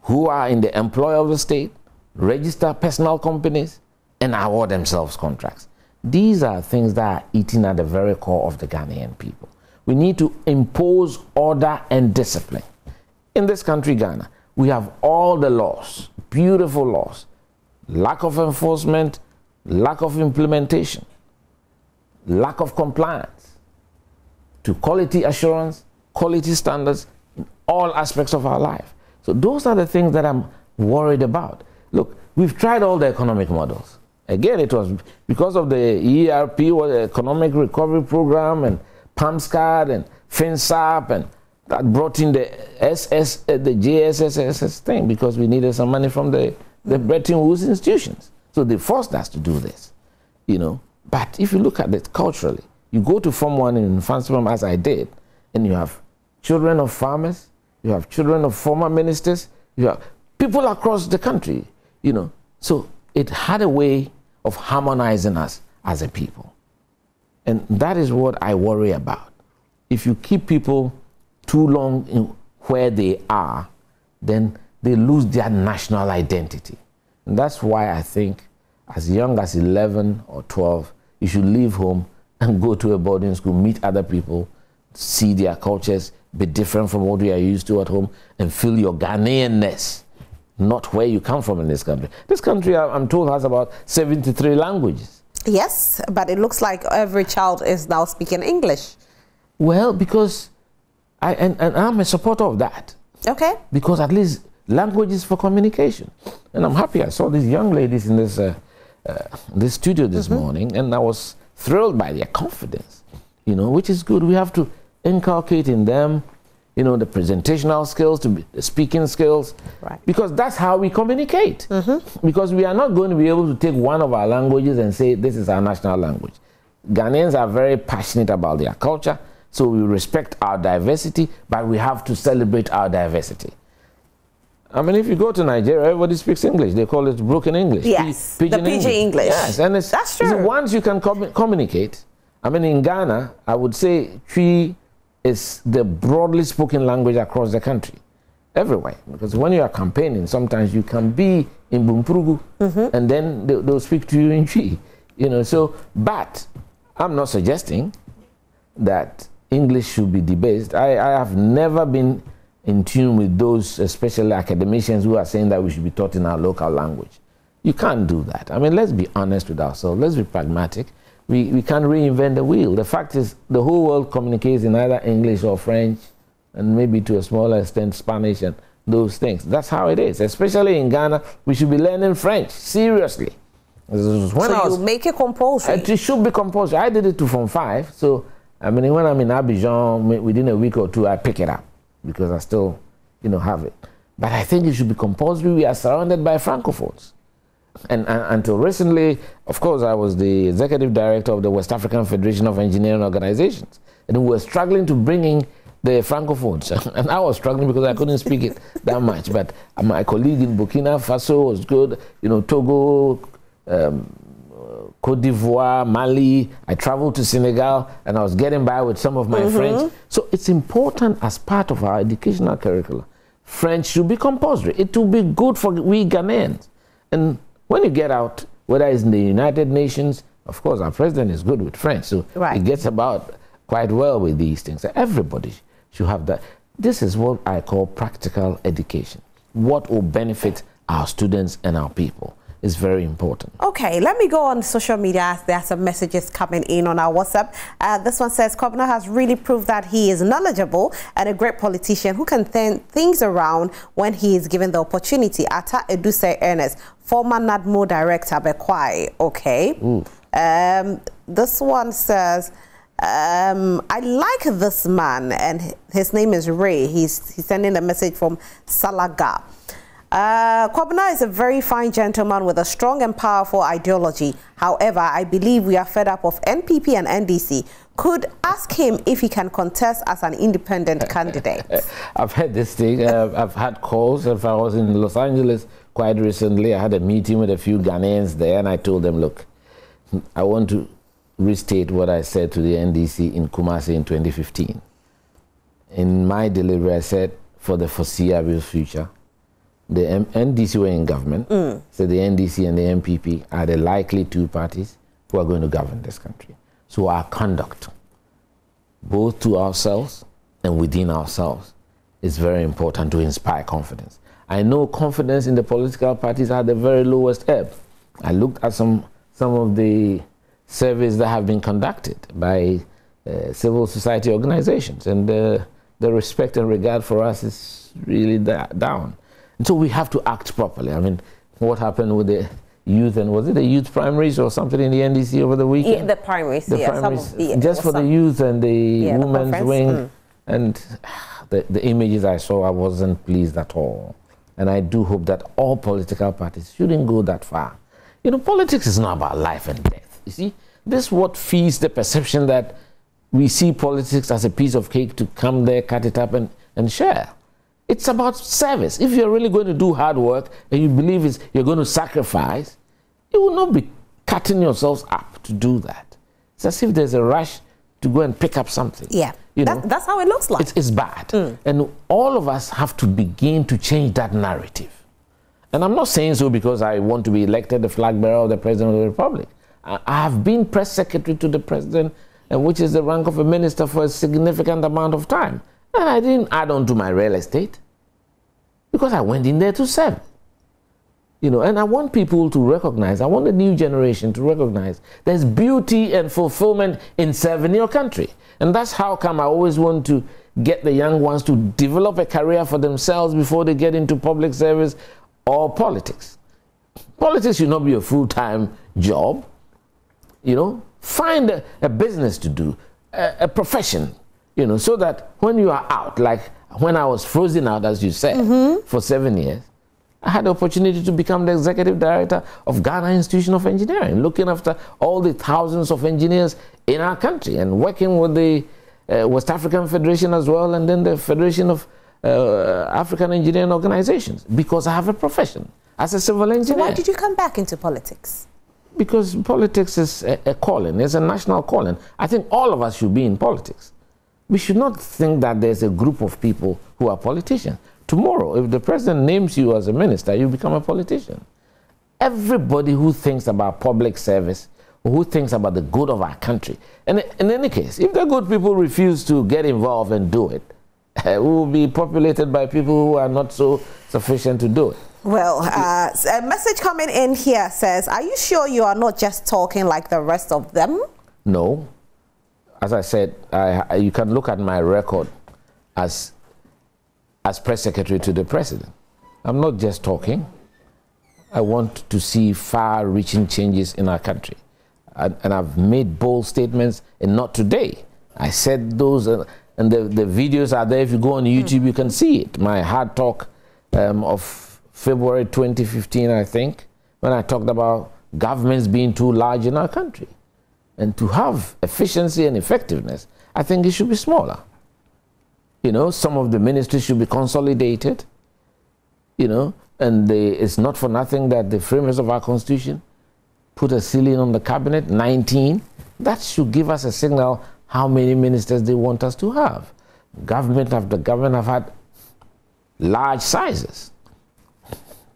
[SPEAKER 2] who are in the employ of the state register personal companies and award themselves contracts. These are things that are eating at the very core of the Ghanaian people. We need to impose order and discipline. In this country, Ghana, we have all the laws, beautiful laws, lack of enforcement, lack of implementation, lack of compliance to quality assurance, quality standards in all aspects of our life. So those are the things that I'm worried about. Look, we've tried all the economic models. Again, it was because of the ERP, or the Economic Recovery Program, and PAMSCAD, and FinSAP, and that brought in the JSSS thing because we needed some money from the Bretton Woods institutions. So they forced us to do this, you know. But if you look at it culturally, you go to Form 1 in Fansfam, as I did, and you have children of farmers, you have children of former ministers, you have people across the country, you know. So it had a way of harmonizing us as a people. And that is what I worry about. If you keep people too long in where they are, then they lose their national identity. And that's why I think as young as 11 or 12, you should leave home and go to a boarding school, meet other people, see their cultures, be different from what we are used to at home, and feel your Ghanaianness, not where you come from in this country. This country, I'm told, has about 73 languages.
[SPEAKER 1] Yes, but it looks like every child is now speaking English.
[SPEAKER 2] Well, because I'm a supporter of that.
[SPEAKER 1] Okay.
[SPEAKER 2] Because at least language is for communication. And I'm happy I saw these young ladies in this studio this morning, and I was thrilled by their confidence, you know, which is good. We have to inculcate in them, you know, the presentational skills, the speaking skills, right, because that's how we communicate. Because we are not going to be able to take one of our languages and say this is our national language. Ghanaians are very passionate about their culture, so we respect our diversity, but we have to celebrate our diversity. I mean, if you go to Nigeria, everybody speaks English. They call it broken English.
[SPEAKER 1] Yes, the pidgin English.
[SPEAKER 2] Yes, and
[SPEAKER 1] that's true.
[SPEAKER 2] Once you can communicate, I mean, in Ghana, I would say Twi is the broadly spoken language across the country, everywhere. Because when you are campaigning, sometimes you can be in Bumprugu, and then they'll speak to you in Twi. You know, so, but I'm not suggesting that English should be debased. I have never been in tune with those, especially academicians who are saying that we should be taught in our local language. You can't do that. I mean, let's be honest with ourselves. Let's be pragmatic. We can't reinvent the wheel. The fact is, the whole world communicates in either English or French, and maybe to a smaller extent Spanish and those things. That's how it is. Especially in Ghana, we should be learning French, seriously.
[SPEAKER 1] So you make it compulsory?
[SPEAKER 2] It should be compulsory. I did it to Form 5, so I mean, when I'm in Abidjan, within a week or two, I pick it up because I still, you know, have it. But I think it should be compulsory. We are surrounded by francophones. And until recently, of course, I was the executive director of the West African Federation of Engineering Organizations. And we were struggling to bring in the Francophones. And I was struggling because I couldn't speak it that much. But my colleague in Burkina Faso was good. You know, Togo, Cote d'Ivoire, Mali. I traveled to Senegal, and I was getting by with some of my French. So it's important as part of our educational curriculum. French should be compulsory. It will be good for we Ghanaians. And when you get out, whether it's in the United Nations, of course, our president is good with French, so he gets about quite well with these things. Everybody should have that. This is what I call practical education. What will benefit our students and our people is very important.
[SPEAKER 1] Okay, let me go on social media as there are some messages coming in on our WhatsApp. This one says, Kwabena has really proved that he is knowledgeable and a great politician who can turn things around when he is given the opportunity. Ata Eduse Ernest, former NADMO director, Bekwai. Okay. This one says, I like this man, and his name is Ray. He's sending a message from Salaga. Kwabena is a very fine gentleman with a strong and powerful ideology. However, I believe we are fed up of NPP and NDC. Could ask him if he can contest as an independent candidate.
[SPEAKER 2] I've heard this thing. I've had calls. If I was in Los Angeles quite recently, I had a meeting with a few Ghanaians there, and I told them, look, I want to restate what I said to the NDC in Kumasi in 2015. In my delivery, I said, for the foreseeable future, the NDC were in government, so the NDC and the NPP are the likely two parties who are going to govern this country. So our conduct, both to ourselves and within ourselves, is very important to inspire confidence. I know confidence in the political parties are at the very lowest ebb. I looked at some of the surveys that have been conducted by civil society organizations, and the respect and regard for us is really down. And so we have to act properly. I mean, what happened with the youth, and was it the youth primaries or something in the NDC over the weekend?
[SPEAKER 1] Yeah, the primaries,
[SPEAKER 2] just for the youth and the women's wing. And the images I saw, I wasn't pleased at all. And I do hope that all political parties shouldn't go that far. You know, politics is not about life and death. You see, this is what feeds the perception that we see politics as a piece of cake to come there, cut it up and share. It's about service. If you're really going to do hard work and you believe you're going to sacrifice, you will not be cutting yourselves up to do that. It's as if there's a rush to go and pick up something.
[SPEAKER 1] Yeah, that's how it looks like.
[SPEAKER 2] It's bad. And all of us have to begin to change that narrative. And I'm not saying so because I want to be elected the flag bearer of the President of the Republic. I have been press secretary to the President, which is the rank of a minister, for a significant amount of time. And I didn't add on to my real estate because I went in there to serve. You know, and I want people to recognize, I want the new generation to recognize there's beauty and fulfillment in serving your country. And that's how come I always want to get the young ones to develop a career for themselves before they get into public service or politics. Politics should not be a full-time job. You know, find a business to do, a profession. You know, so that when you are out, like when I was frozen out, as you said, for 7 years, I had the opportunity to become the executive director of Ghana Institution of Engineering, looking after all the thousands of engineers in our country and working with the West African Federation as well, and then the Federation of African Engineering Organizations, because I have a profession as a civil engineer.
[SPEAKER 1] So why did you come back into politics?
[SPEAKER 2] Because politics is a calling, it's a national calling. I think all of us should be in politics. We should not think that there's a group of people who are politicians. Tomorrow, if the president names you as a minister, you become a politician. Everybody who thinks about public service, or who thinks about the good of our country, and in any case, if the good people refuse to get involved and do it, we will be populated by people who are not so sufficient to do it.
[SPEAKER 1] Well, a message coming in here says, are you sure you are not just talking like the rest of them?
[SPEAKER 2] No. As I said, you can look at my record as press secretary to the president. I'm not just talking. I want to see far-reaching changes in our country. And I've made bold statements, and not today. I said those, and the videos are there. If you go on YouTube, you can see it. My hard talk of February 2015, I think, when I talked about governments being too large in our country. And to have efficiency and effectiveness, I think it should be smaller. You know, some of the ministries should be consolidated, you know, and it's not for nothing that the framers of our Constitution put a ceiling on the cabinet, 19. That should give us a signal how many ministers they want us to have. Government after government have had large sizes.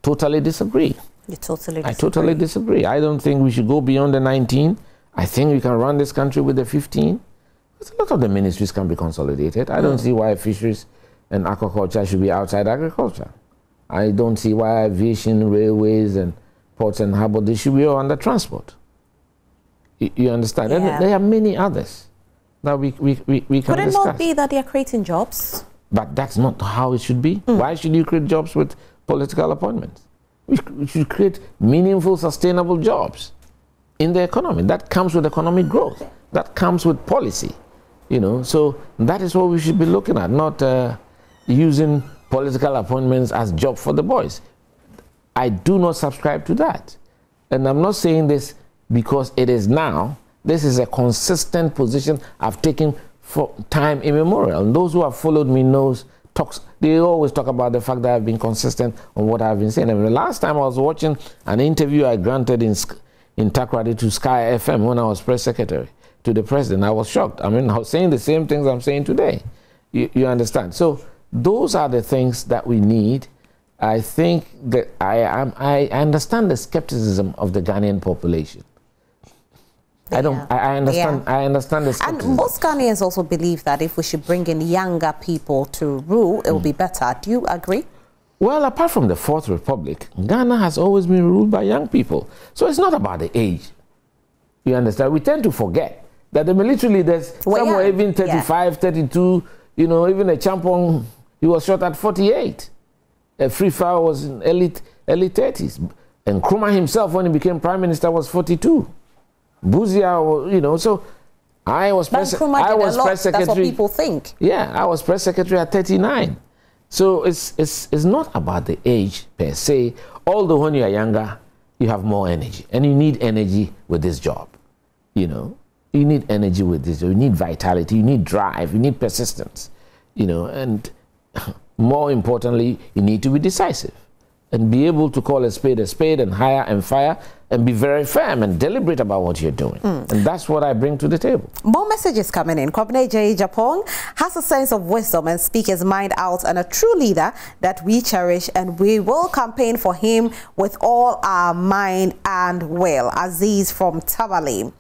[SPEAKER 2] Totally disagree.
[SPEAKER 1] You totally disagree.
[SPEAKER 2] I totally disagree. I don't think we should go beyond the 19. I think we can run this country with the 15. Because a lot of the ministries can be consolidated. I don't see why fisheries and aquaculture should be outside agriculture. I don't see why aviation, railways, and ports and harbor, they should be all under transport. You understand?
[SPEAKER 1] Yeah.
[SPEAKER 2] And there are many others that we can discuss.
[SPEAKER 1] Could it not be that they are creating jobs?
[SPEAKER 2] But that's not how it should be. Why should you create jobs with political appointments? We should create meaningful, sustainable jobs in the economy. That comes with economic growth. That comes with policy. You know, so that is what we should be looking at, not using political appointments as job for the boys. I do not subscribe to that. And I'm not saying this because it is now. This is a consistent position I've taken for time immemorial. And those who have followed me they always talk about the fact that I've been consistent on what I've been saying. I mean, the last time I was watching an interview I granted in Takoradi to Sky FM when I was press secretary to the president, I was shocked. I mean, I was saying the same things I'm saying today. You understand? So those are the things that we need. I think that I understand the skepticism of the Ghanaian population. I understand. Yeah. I understand the skepticism.
[SPEAKER 1] And most Ghanaians also believe that if we should bring in younger people to rule, it will be better. Do you agree?
[SPEAKER 2] Well, apart from the Fourth Republic, Ghana has always been ruled by young people. So it's not about the age. You understand? We tend to forget that the military leaders, some were even 35, 32, you know, even Agyapong, he was shot at 48. Free Fire was in early 30s. And Nkrumah himself, when he became prime minister, was 42. Buzia, you know, so I was press secretary.
[SPEAKER 1] That's what people think.
[SPEAKER 2] Yeah, I was press secretary at 39. So it's not about the age per se, although when you are younger, you have more energy. And you need energy with this job, you know. You need energy with this job. You need vitality, you need drive, you need persistence, you know. And more importantly, you need to be decisive and be able to call a spade and hire and fire and be very firm and deliberate about what you're doing. And that's what I bring to the table.
[SPEAKER 1] More messages coming in. Kwabena Agyapong has a sense of wisdom and speaks his mind out, and a true leader that we cherish, and we will campaign for him with all our mind and will. Aziz from Tabali.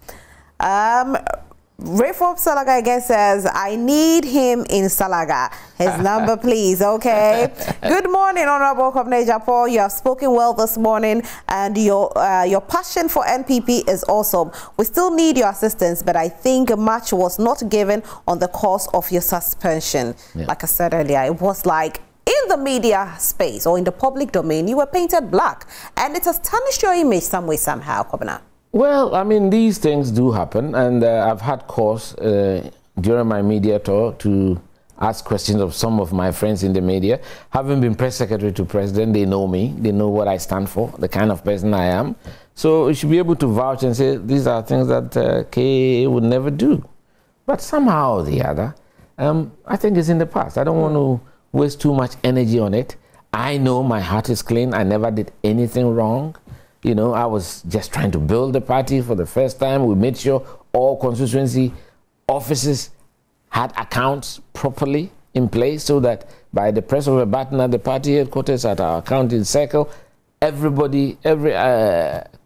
[SPEAKER 1] Reform Salaga again says, I need him in Salaga. His number, please. Okay. Good morning, Honorable Kwabena Agyapong. You have spoken well this morning, and your passion for NPP is awesome. We still need your assistance, but I think much was not given on the cause of your suspension. Yeah. Like I said earlier, it was like in the media space or in the public domain, you were painted black, and it has tarnished your image some way, somehow, Kwabena.
[SPEAKER 2] Well, I mean, these things do happen, and I've had cause during my media tour to ask questions of some of my friends in the media. Having been press secretary to president, they know me, they know what I stand for, the kind of person I am. So you should be able to vouch and say, these are things that KAA would never do. But somehow or the other, I think it's in the past. I don't want to waste too much energy on it. I know my heart is clean. I never did anything wrong. You know, I was just trying to build the party for the first time. We made sure all constituency offices had accounts properly in place so that by the press of a button at the party headquarters, at our accounting circle, everybody, every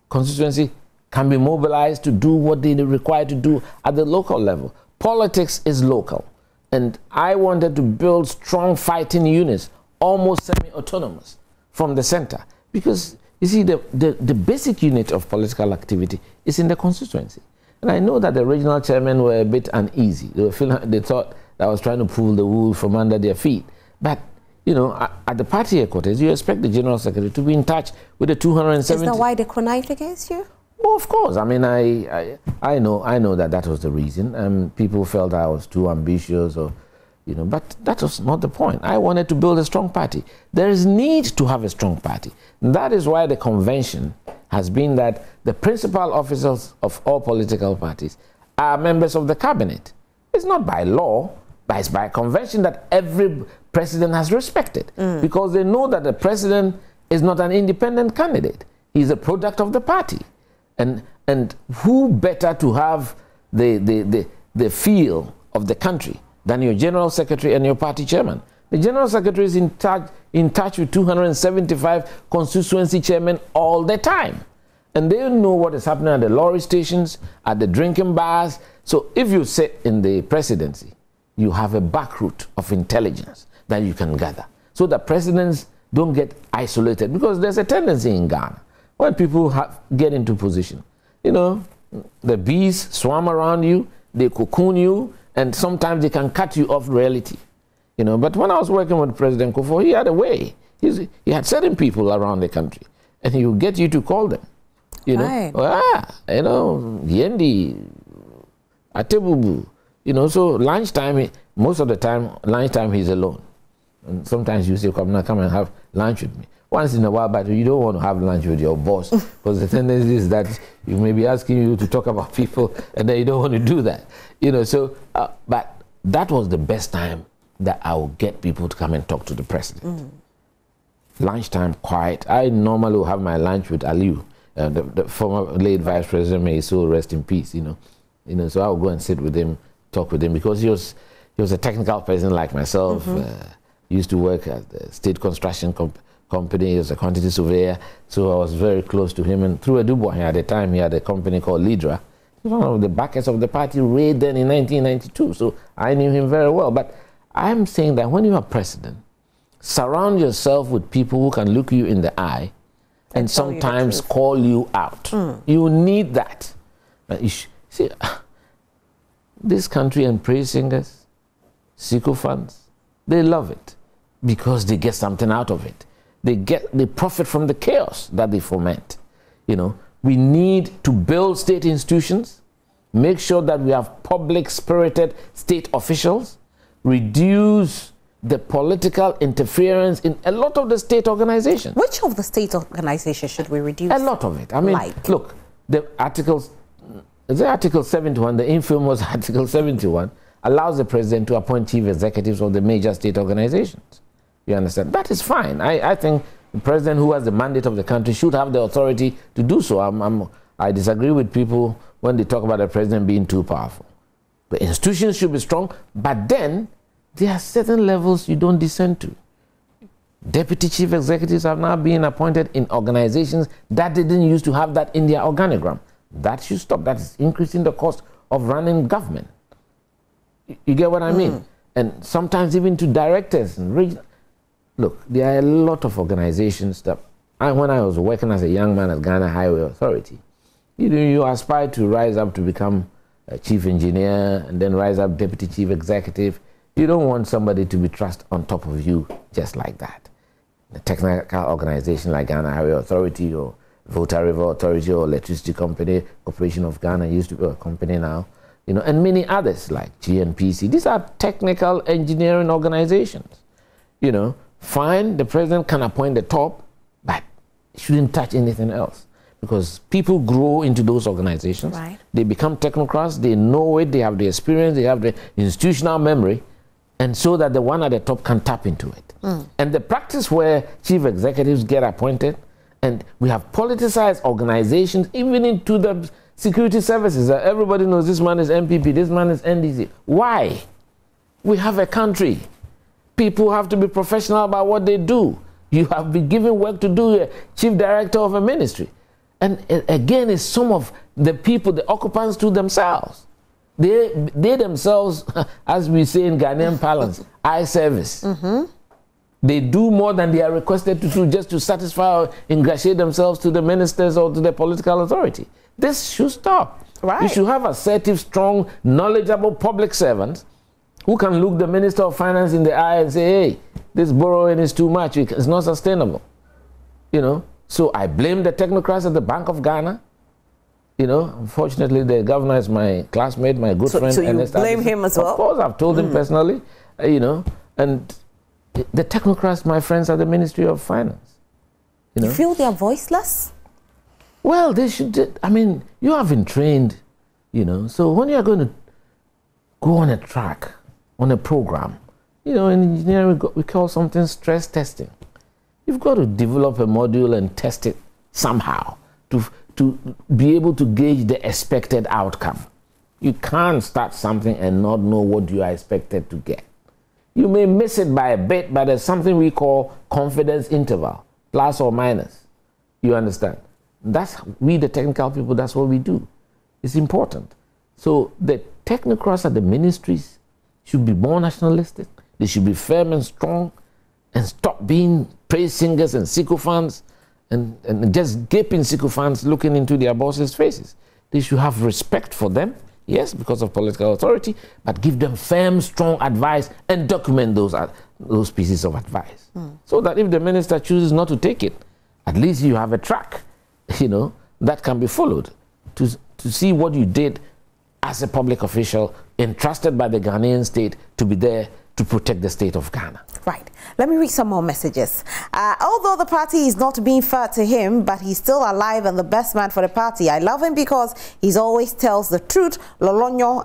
[SPEAKER 2] constituency can be mobilized to do what they are required to do at the local level. Politics is local. And I wanted to build strong fighting units, almost semi-autonomous from the center. Because you see, the basic unit of political activity is in the constituency. And I know that the regional chairmen were a bit uneasy. They thought that I was trying to pull the wool from under their feet. But, you know, at the party headquarters, you expect the general secretary to be in touch with the 270. Is
[SPEAKER 1] that why they connived against you?
[SPEAKER 2] Well, of course. I mean, I know that was the reason. People felt I was too ambitious or You know, but that was not the point. I wanted to build a strong party. There is need to have a strong party. And that is why the convention has been that the principal officers of all political parties are members of the cabinet. It's not by law, but it's by convention that every president has respected, because they know that the president is not an independent candidate. He's a product of the party. And who better to have the feel of the country than your general secretary and your party chairman? The general secretary is in touch with 275 constituency chairmen all the time. And they know what is happening at the lorry stations, at the drinking bars. So if you sit in the presidency, you have a back route of intelligence that you can gather, so that presidents don't get isolated. Because there's a tendency in Ghana, when people get into position, you know, the bees swarm around you, they cocoon you, and sometimes they can cut you off reality. You know, but when I was working with President Kufuor, he had a way. He had certain people around the country, and he would get you to call them. You know,
[SPEAKER 1] right.
[SPEAKER 2] You know, Yendi, Atebubu. You know, so lunchtime, most of the time, lunchtime he's alone. And sometimes you say, Kwabena, come and have lunch with me. Once in a while, but you don't want to have lunch with your boss, because the tendency is that you may be asking you to talk about people, and then you don't want to do that. You know, so, but that was the best time that I would get people to come and talk to the president. Lunchtime, quiet. I normally will have my lunch with Aliu, the former late vice president, may his soul rest in peace. You know, so I would go and sit with him, talk with him, because he was a technical person like myself. He used to work at the state construction company. He was a quantity surveyor, so I was very close to him. And through Dubois, at the time, he had a company called Lidra. He was one of the backers of the party way then in 1992, so I knew him very well. But I'm saying that when you are president, surround yourself with people who can look you in the eye and sometimes call you out. You need that. See, this country and praise singers, sycophants, they love it because they get something out of it. They profit from the chaos that they foment. You know, we need to build state institutions, make sure that we have public-spirited state officials, reduce the political interference in a lot of the state organizations.
[SPEAKER 1] Which of the state organizations should we reduce?
[SPEAKER 2] A lot of it. I mean, look, the articles, the Article 71, the infamous Article 71, allows the president to appoint chief executives of the major state organizations. You understand? That is fine. I think the president, who has the mandate of the country, should have the authority to do so. I disagree with people when they talk about the president being too powerful. The institutions should be strong, but then there are certain levels you don't descend to. Deputy chief executives have now been appointed in organizations that didn't used to have that in their organogram. That should stop. That is increasing the cost of running government. You get what I mean? And sometimes even to directors and regional. Look, there are a lot of organizations that, when I was working as a young man at Ghana Highway Authority, you aspire to rise up to become a chief engineer and then rise up deputy chief executive. You don't want somebody to be thrust on top of you just like that. A technical organization like Ghana Highway Authority or Volta River Authority or Electricity Company, Corporation of Ghana, used to be a company now, you know, and many others like GNPC. These are technical engineering organizations. You know, fine, the president can appoint the top, but shouldn't touch anything else. Because people grow into those organizations. Right. They become technocrats, they know it, they have the experience, they have the institutional memory, and so that the one at the top can tap into it. And the practice where chief executives get appointed, and we have politicized organizations, even into the security services. Everybody knows this man is NPP, this man is NDC. Why? We have a country. People have to be professional about what they do. You have been given work to do, chief director of a ministry. And again, it's some of the people, the occupants to themselves. They themselves, as we say in Ghanaian parlance, eye service. They do more than they are requested to do just to satisfy or ingratiate themselves to the ministers or to the political authority. This should stop. Right. You should have assertive, strong, knowledgeable public servants who can look the Minister of Finance in the eye and say, hey, this borrowing is too much, it's not sustainable. You know, so I blame the technocrats at the Bank of Ghana. You know, unfortunately, the governor is my classmate, my good friend.
[SPEAKER 1] So you blame him as well?
[SPEAKER 2] Of course, I've told him personally. you know, and the technocrats, my friends, at the Ministry of Finance. You
[SPEAKER 1] feel they're voiceless?
[SPEAKER 2] Well, they should. I mean, you have been trained, you know. So when you are going to go on a track, on a program, you know, in engineering we call something stress testing. You've got to develop a module and test it somehow to be able to gauge the expected outcome. You can't start something and not know what you are expected to get. You may miss it by a bit, but there's something we call confidence interval, plus or minus. You understand? That's we, the technical people, that's what we do. It's important. So the technocrats at the ministries should be more nationalistic. They should be firm and strong and stop being praise singers and sycophants and just gaping sycophants looking into their bosses' faces. They should have respect for them, yes, because of political authority, but give them firm, strong advice and document those pieces of advice. So that if the minister chooses not to take it, at least you have a track, you know, that can be followed to see what you did as a public official entrusted by the Ghanaian state to be there to protect the state of Ghana.
[SPEAKER 1] Right. Let me read some more messages. Although the party is not being fair to him, but he's still alive and the best man for the party. I love him because he always tells the truth. Lolonyo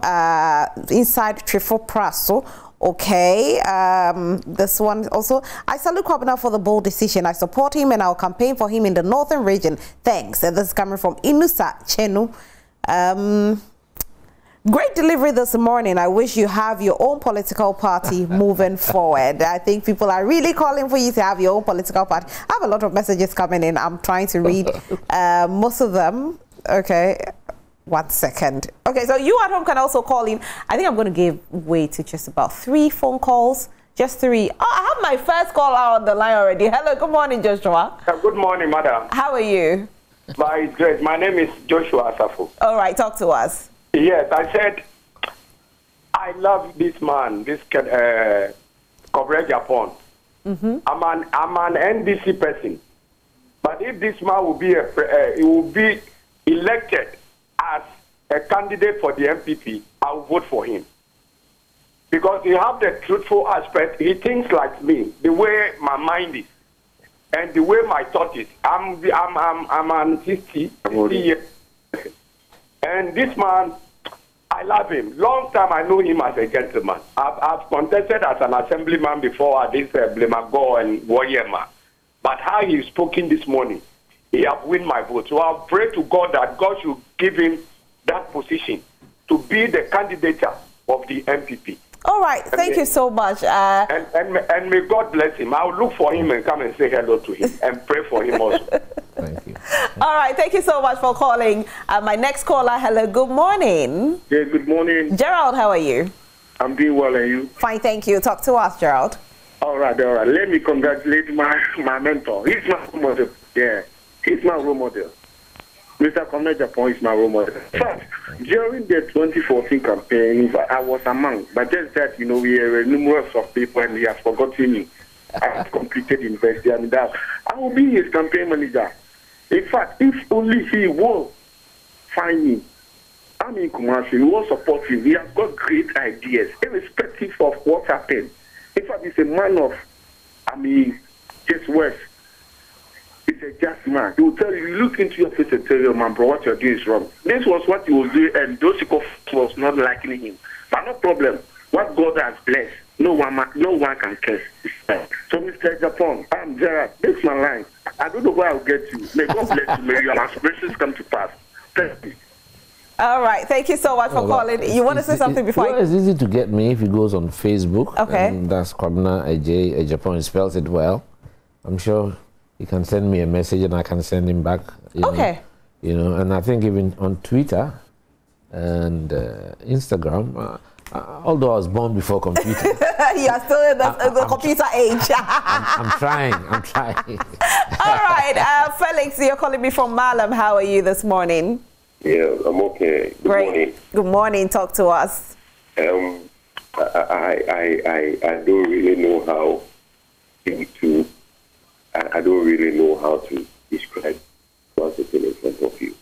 [SPEAKER 1] inside Trifo Praso. Okay, this one also. I salute Kwabena for the bold decision. I support him and I'll campaign for him in the northern region. Thanks. And this is coming from Inusa Chenu. Great delivery this morning. I wish you have your own political party moving forward. I think people are really calling for you to have your own political party. I have a lot of messages coming in. I'm trying to read most of them. Okay. 1 second. Okay, so you at home can also call in. I think I'm going to give way to just about 3 phone calls. Just 3. Oh, I have my first call out on the line already. Hello, good morning, Joshua.
[SPEAKER 3] Good morning, madam.
[SPEAKER 1] How are you?
[SPEAKER 3] It's great. My name is Joshua Asafo.
[SPEAKER 1] All right, talk to us.
[SPEAKER 3] Yes, I said, I love this man, this Agyapong. I'm an NDC person. But if this man will be he will be elected as a candidate for the NPP, I will vote for him. Because he have the truthful aspect. He thinks like me, the way my mind is, and the way my thought is. I'm 60 years. And this man, I love him. Long time I know him as a gentleman. I've contested as an assemblyman before at this Blemago and Woyema. But how he's spoken this morning, he have win my vote. So I pray to God that God should give him that position to be the candidate of the NPP. All
[SPEAKER 1] right, thank you so much.
[SPEAKER 3] And may God bless him. I'll look for him and come and say hello to him and pray for him also.
[SPEAKER 2] Thank you.
[SPEAKER 1] All right, thank you so much for calling. My next caller, hello, good morning.
[SPEAKER 4] Yeah, good morning.
[SPEAKER 1] Gerald, how are you?
[SPEAKER 4] I'm doing well, and you?
[SPEAKER 1] Fine, thank you. Talk to us, Gerald.
[SPEAKER 4] All right. Let me congratulate my mentor. He's my role model. Yeah, he's my role model. Mr. Agyapong is my role model. In fact, during the 2014 campaign, I was among, but just that, you know, we were numerous of people and he has forgotten me. I have completed university and that. I will be his campaign manager. In fact, if only he will find me, I'm in Kumasi, we will support him. He has got great ideas, irrespective of what happened. In fact, he's a man of, just words. He's a just man. He will tell you, look into your face and tell you, man, bro, what you're doing is wrong. This was what he was doing, and those people was not liking him. But no problem. What God has blessed, no one can curse. So, Mr. Agyapong, I'm Gerard. This is my line. I don't know where I'll get you. May God bless you. May your aspirations come to pass. Thank you.
[SPEAKER 1] All right. Thank you so much for calling. You want to say something before?
[SPEAKER 2] It's easy to get me if he goes on Facebook.
[SPEAKER 1] Okay.
[SPEAKER 2] And that's Kwabena Agyapong. He spells it well. I'm sure he can send me a message and I can send him back.
[SPEAKER 1] Okay.
[SPEAKER 2] And I think even on Twitter and Instagram, although I was born before computer.
[SPEAKER 1] You are still in the computer age.
[SPEAKER 2] I'm trying.
[SPEAKER 1] All right. Felix, you're calling me from Malam. How are you this morning?
[SPEAKER 5] Yeah, I'm okay. Good morning.
[SPEAKER 1] Good morning. Talk to us.
[SPEAKER 5] I don't really know how I don't really know how to describe what's sitting in front of you.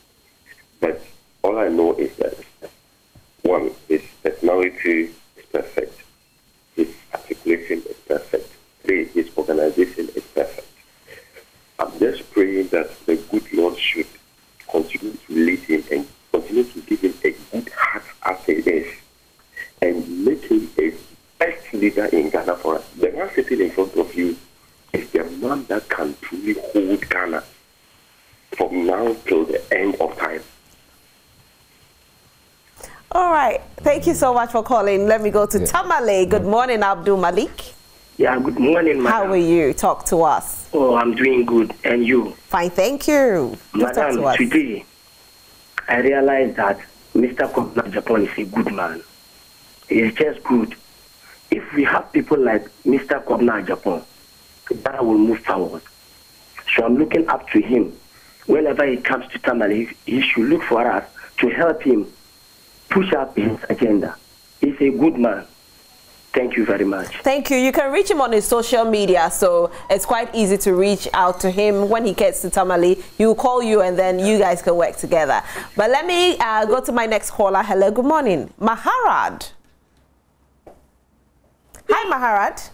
[SPEAKER 5] But all I know is that, one, his personality is perfect. His is and make him a best leader in Ghana for us. The man sitting in front of you is the man that can truly hold Ghana from now till the end of time.
[SPEAKER 1] All right. Thank you so much for calling. Let me go to Tamale. Good morning, Abdul Malik.
[SPEAKER 6] Yeah, good morning, madam.
[SPEAKER 1] How are you? Talk to us.
[SPEAKER 6] Oh, I'm doing good. And you?
[SPEAKER 1] Fine, thank you. Just talk to
[SPEAKER 6] Madam,
[SPEAKER 1] us.
[SPEAKER 6] today, I realized that Mr. Kwabena Agyapong is a good man. He is just good. If we have people like Mr. Kwabena Agyapong, Ghana will move forward. So I'm looking up to him. Whenever he comes to Tamale, he should look for us to help him push up his agenda. He's a good man. Thank you very much.
[SPEAKER 1] Thank you. You can reach him on his social media, so it's quite easy to reach out to him. When he gets to Tamale, he will call you and then you guys can work together. But let me go to my next caller. Hello, good morning. Maharad. Hi, Maharad.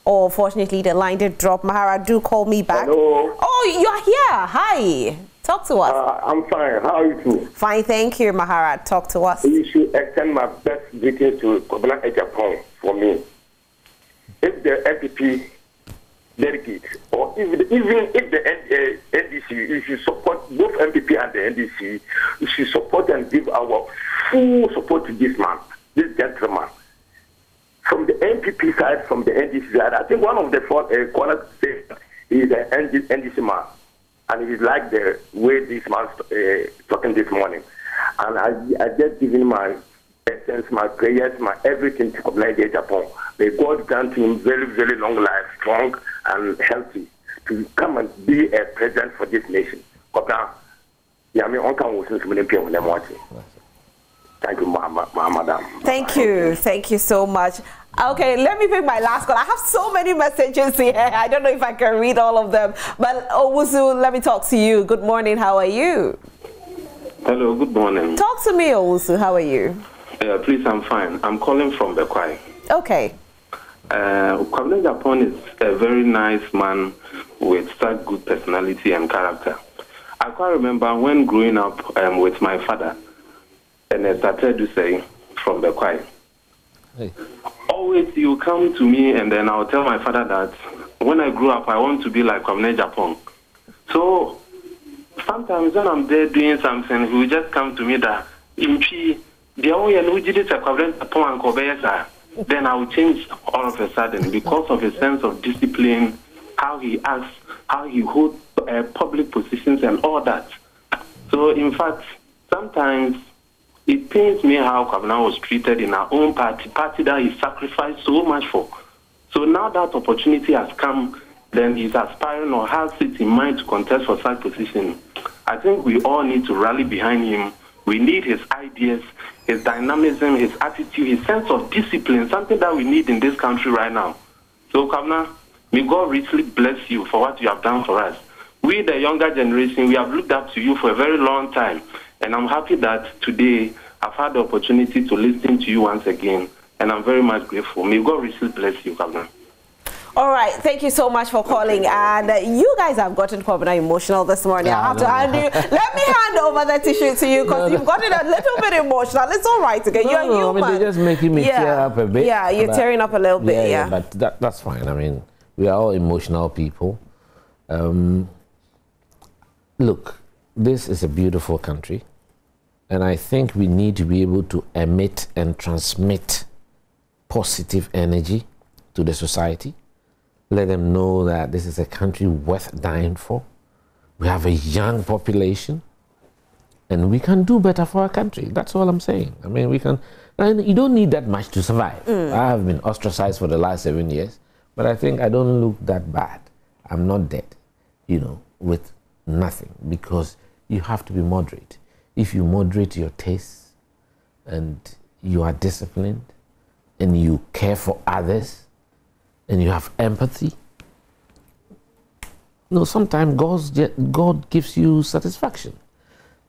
[SPEAKER 1] Oh, fortunately, the line did drop. Maharad, do call me back.
[SPEAKER 3] Hello.
[SPEAKER 1] Oh, you're here. Hi. Talk to us.
[SPEAKER 3] I'm fine. How are you too?
[SPEAKER 1] Fine, thank you, Maharad. Talk to us.
[SPEAKER 3] You should extend my best greetings to Kwabena Agyapong for me. If the NPP delegates, or even if the NDC, you should support both NPP and the NDC, you should support and give our full support to this man, this gentleman. From the NPP side, from the NDC side, I think one of the corners is the NDC man. And he's like the way this man's talking this morning. And I just give him my essence, my prayers, my everything to Kwabena Agyapong. May God grant him very, very long life, strong and healthy, to come and be a president for this nation. Thank you, madam.
[SPEAKER 1] Thank you. Thank you so much. Okay, let me pick my last call. I have so many messages here. I don't know if I can read all of them. But Owusu, let me talk to you. Good morning. How are you?
[SPEAKER 7] Hello, good morning.
[SPEAKER 1] Talk to me, Owusu. How are you?
[SPEAKER 7] Please, I'm fine. I'm calling from the Kwai.
[SPEAKER 1] Okay.
[SPEAKER 7] Kwabena Agyapong is a very nice man with such good personality and character. I quite remember when growing up with my father, and I started to say from the Kwai. Hey. Always you come to me and then I'll tell my father that when I grow up I want to be like Kwabena Agyapong. So sometimes when I'm there doing something, he will just come to me that then I will change all of a sudden because of his sense of discipline, how he acts, how he holds public positions and all that. So in fact, sometimes it pains me how Kwabena was treated in our own party that he sacrificed so much for. So now that opportunity has come, then he's aspiring or has it in mind to contest for such position. I think we all need to rally behind him. We need his ideas, his dynamism, his attitude, his sense of discipline, something that we need in this country right now. So Kwabena, may God richly bless you for what you have done for us. We, the younger generation, we have looked up to you for a very long time. And I'm happy that today I've had the opportunity to listen to you once again. And I'm very much grateful. May God richly bless you, Kwabena.
[SPEAKER 1] All right, thank you so much for calling. And you guys have gotten Kwabena emotional this morning. I have to hand you. Let me hand over the tissue to you because you've gotten a little bit emotional. It's all right again. You're human.
[SPEAKER 2] I mean, they're just making me tear up a bit.
[SPEAKER 1] Yeah, you're tearing up a little bit. Yeah,
[SPEAKER 2] but that's fine. I mean, we are all emotional people. Look, this is a beautiful country. And I think we need to be able to emit and transmit positive energy to the society. Let them know that this is a country worth dying for. We have a young population. And we can do better for our country. That's all I'm saying. I mean, we can. And you don't need that much to survive. I have been ostracized for the last 7 years. But I think I don't look that bad. I'm not dead, with nothing. Because you have to be moderate. If you moderate your tastes and you are disciplined and you care for others and you have empathy, sometimes God gives you satisfaction.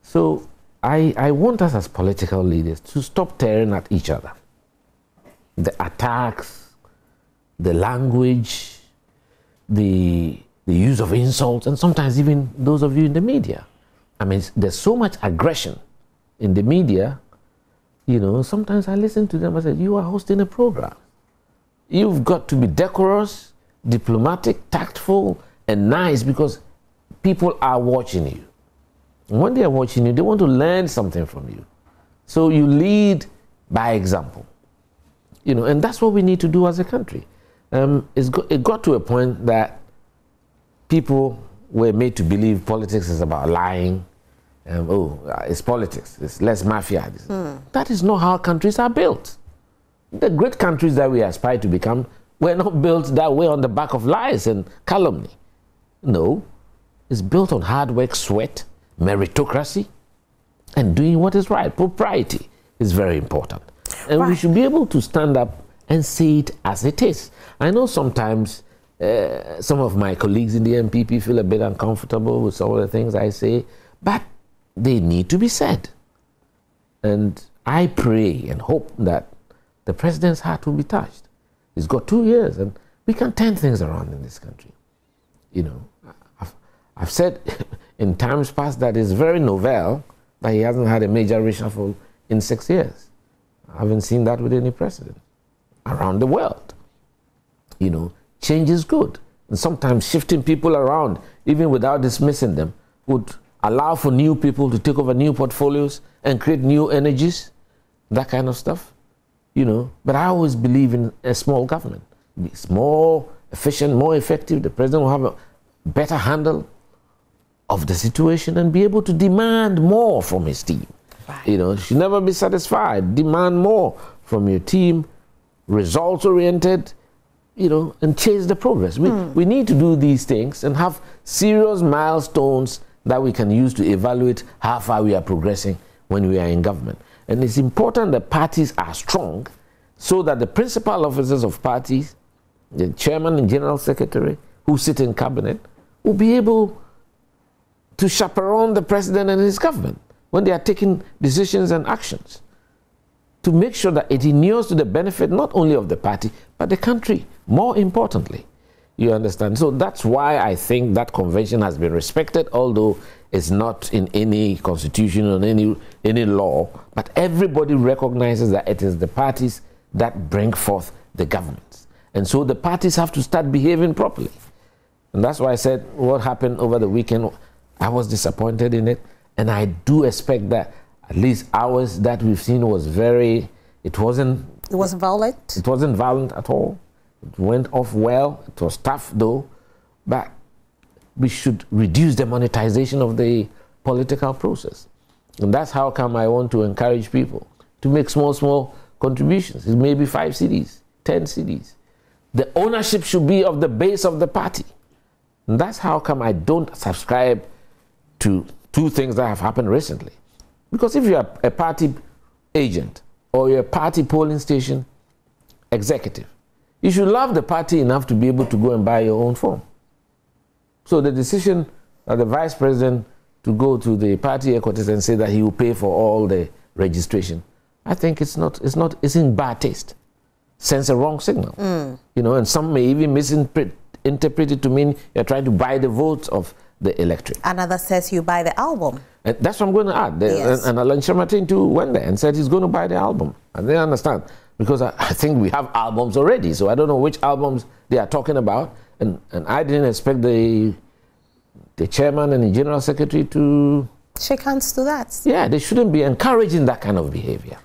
[SPEAKER 2] So I want us as political leaders to stop tearing at each other. The attacks, the language, the use of insults, and sometimes even those of you in the media. I mean, there's so much aggression in the media You know, sometimes I listen to them and say, you are hosting a program. You've got to be decorous, diplomatic, tactful, and nice, because people are watching you. And when they are watching you, they want to learn something from you. So you lead by example. You know, and that's what we need to do as a country. It got to a point that people were made to believe politics is about lying. It's politics, it's less mafia. That is not how countries are built. The great countries that we aspire to become were not built that way, on the back of lies and calumny. No, it's built on hard work, sweat, meritocracy, and doing what is right. Propriety is very important. And we should be able to stand up and say it as it is. I know sometimes some of my colleagues in the NPP feel a bit uncomfortable with some of the things I say, but they need to be said. And I pray and hope that the president's heart will be touched. He's got 2 years, and we can turn things around in this country. You know, I've said in times past that it's very novel that he hasn't had a major reshuffle in 6 years. I haven't seen that with any president around the world. You know, change is good. And sometimes shifting people around, even without dismissing them, would allow for new people to take over new portfolios and create new energies, that kind of stuff. You know, but I always believe in a small government. It's more efficient, more effective. The president will have a better handle of the situation and be able to demand more from his team. Right. You know, should never be satisfied. Demand more from your team, results-oriented, you know, and chase the progress. We need to do these things and have serious milestones that we can use to evaluate how far we are progressing when we are in government. And it's important that parties are strong so that the principal officers of parties, the chairman and general secretary who sit in cabinet, will be able to chaperone the president and his government when they are taking decisions and actions, to make sure that it inures to the benefit not only of the party, but the country, more importantly. You understand? So that's why I think that convention has been respected, although it's not in any constitution or any law, but everybody recognizes that it is the parties that bring forth the governments. And so the parties have to start behaving properly. And that's why I said what happened over the weekend, I was disappointed in it. And I do expect that at least ours that we've seen was it wasn't violent? It wasn't violent at all. It went off well. It was tough though. But we should reduce the monetization of the political process. And that's how come I want to encourage people to make small contributions. It may be 5 cedis, 10 cedis. The ownership should be of the base of the party. And that's how come I don't subscribe to 2 things that have happened recently. Because if you're a party agent or you're a party polling station executive, you should love the party enough to be able to go and buy your own form. So the decision of the vice president to go to the party headquarters and say that he will pay for all the registration, I think it's in bad taste. Sends a wrong signal. You know, and some may even misinterpret it to mean you're trying to buy the votes of the electorate. Another says you buy the album. And that's what I'm going to add. Yes. And Alan Shermatin too went there and said he's going to buy the album. And they understand. Because I think we have albums already. So I don't know which albums they are talking about. And I didn't expect the chairman and the general secretary to shake hands to that. Yeah, they shouldn't be encouraging that kind of behavior.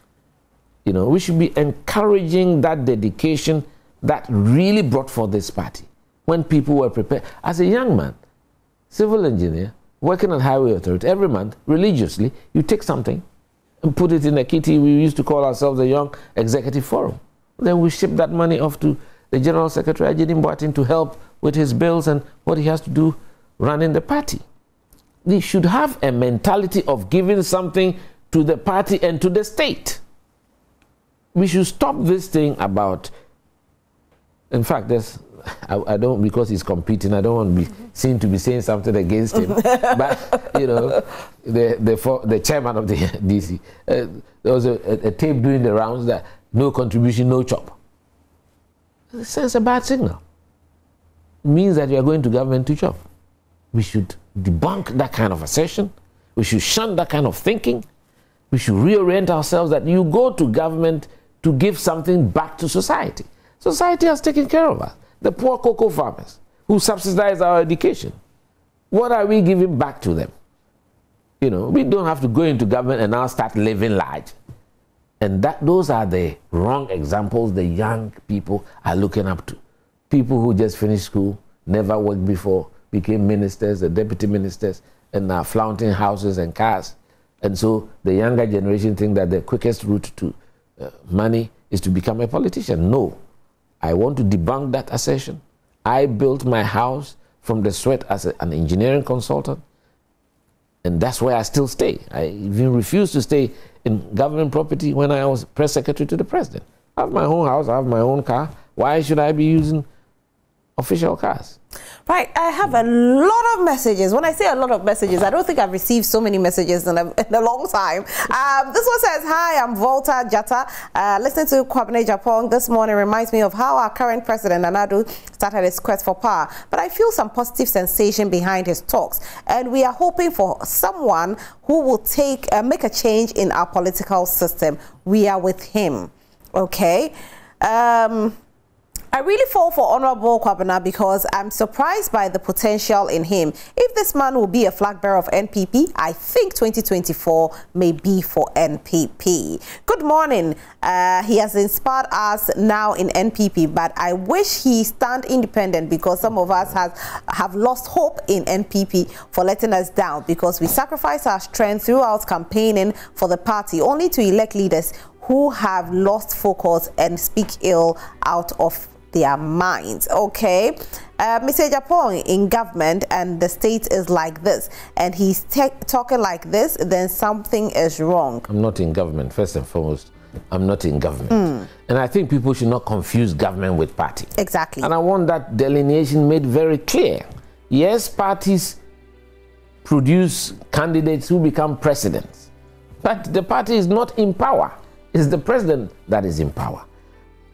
[SPEAKER 2] You know, we should be encouraging that dedication that really brought forth this party. When people were prepared. As a young man, civil engineer, working at Highway Authority, every month, religiously, you take something and put it in a kitty. We used to call ourselves the Young Executive Forum. Then we ship that money off to the General Secretary, Agyapong Boateng, to help with his bills and what he has to do running the party. They should have a mentality of giving something to the party and to the state. We should stop this thing about, in fact, I don't, because he's competing, I don't want to be seen to be saying something against him. But, you know, the chairman of the DC, there was a tape doing the rounds that no contribution, no chop. It sends a bad signal. It means that you are going to government to chop. We should debunk that kind of assertion. We should shun that kind of thinking. We should reorient ourselves that you go to government to give something back to society. Society has taken care of us. The poor cocoa farmers who subsidize our education. What are we giving back to them? You know, we don't have to go into government and now start living large. And those are the wrong examples the young people are looking up to. People who just finished school, never worked before, became ministers and deputy ministers, and are flaunting houses and cars. And so the younger generation think that the quickest route to money is to become a politician. No, I want to debunk that assertion. I built my house from the sweat as an engineering consultant, and that's where I still stay. I even refused to stay in government property when I was press secretary to the president. I have my own house, I have my own car. Why should I be using official cars?
[SPEAKER 1] Right, I have a lot of messages. When I say a lot of messages, I don't think I've received so many messages in a long time. This one says, hi, I'm Volta Jata. Listening to Kwabena Agyapong this morning reminds me of how our current president, Nana-Addo, started his quest for power. But I feel some positive sensation behind his talks. And we are hoping for someone who will make a change in our political system. We are with him. Okay. I really fall for Honorable Kwabena because I'm surprised by the potential in him. If this man will be a flag bearer of NPP, I think 2024 may be for NPP. Good morning. He has inspired us now in NPP, but I wish he stand independent because some of us have lost hope in NPP for letting us down because we sacrifice our strength throughout campaigning for the party only to elect leaders who have lost focus and speak ill out of their minds. Okay, Mr. Agyapong in government and the state is like this, and he's talking like this, then something is wrong.
[SPEAKER 2] I'm not in government, first and foremost. I'm not in government. And I think people should not confuse government with party.
[SPEAKER 1] Exactly.
[SPEAKER 2] And I want that delineation made very clear. Yes, parties produce candidates who become presidents, but the party is not in power. It's the president that is in power.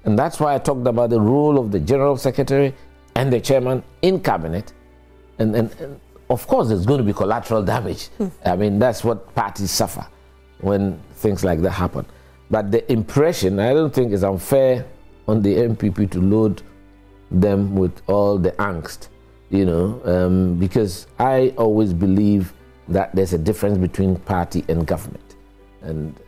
[SPEAKER 2] And that's why I talked about the role of the general secretary and the chairman in cabinet. And of course, there's going to be collateral damage. I mean, that's what parties suffer when things like that happen. But the impression, I don't think it's unfair on the NPP to load them with all the angst, you know, because I always believe that there's a difference between party and government. And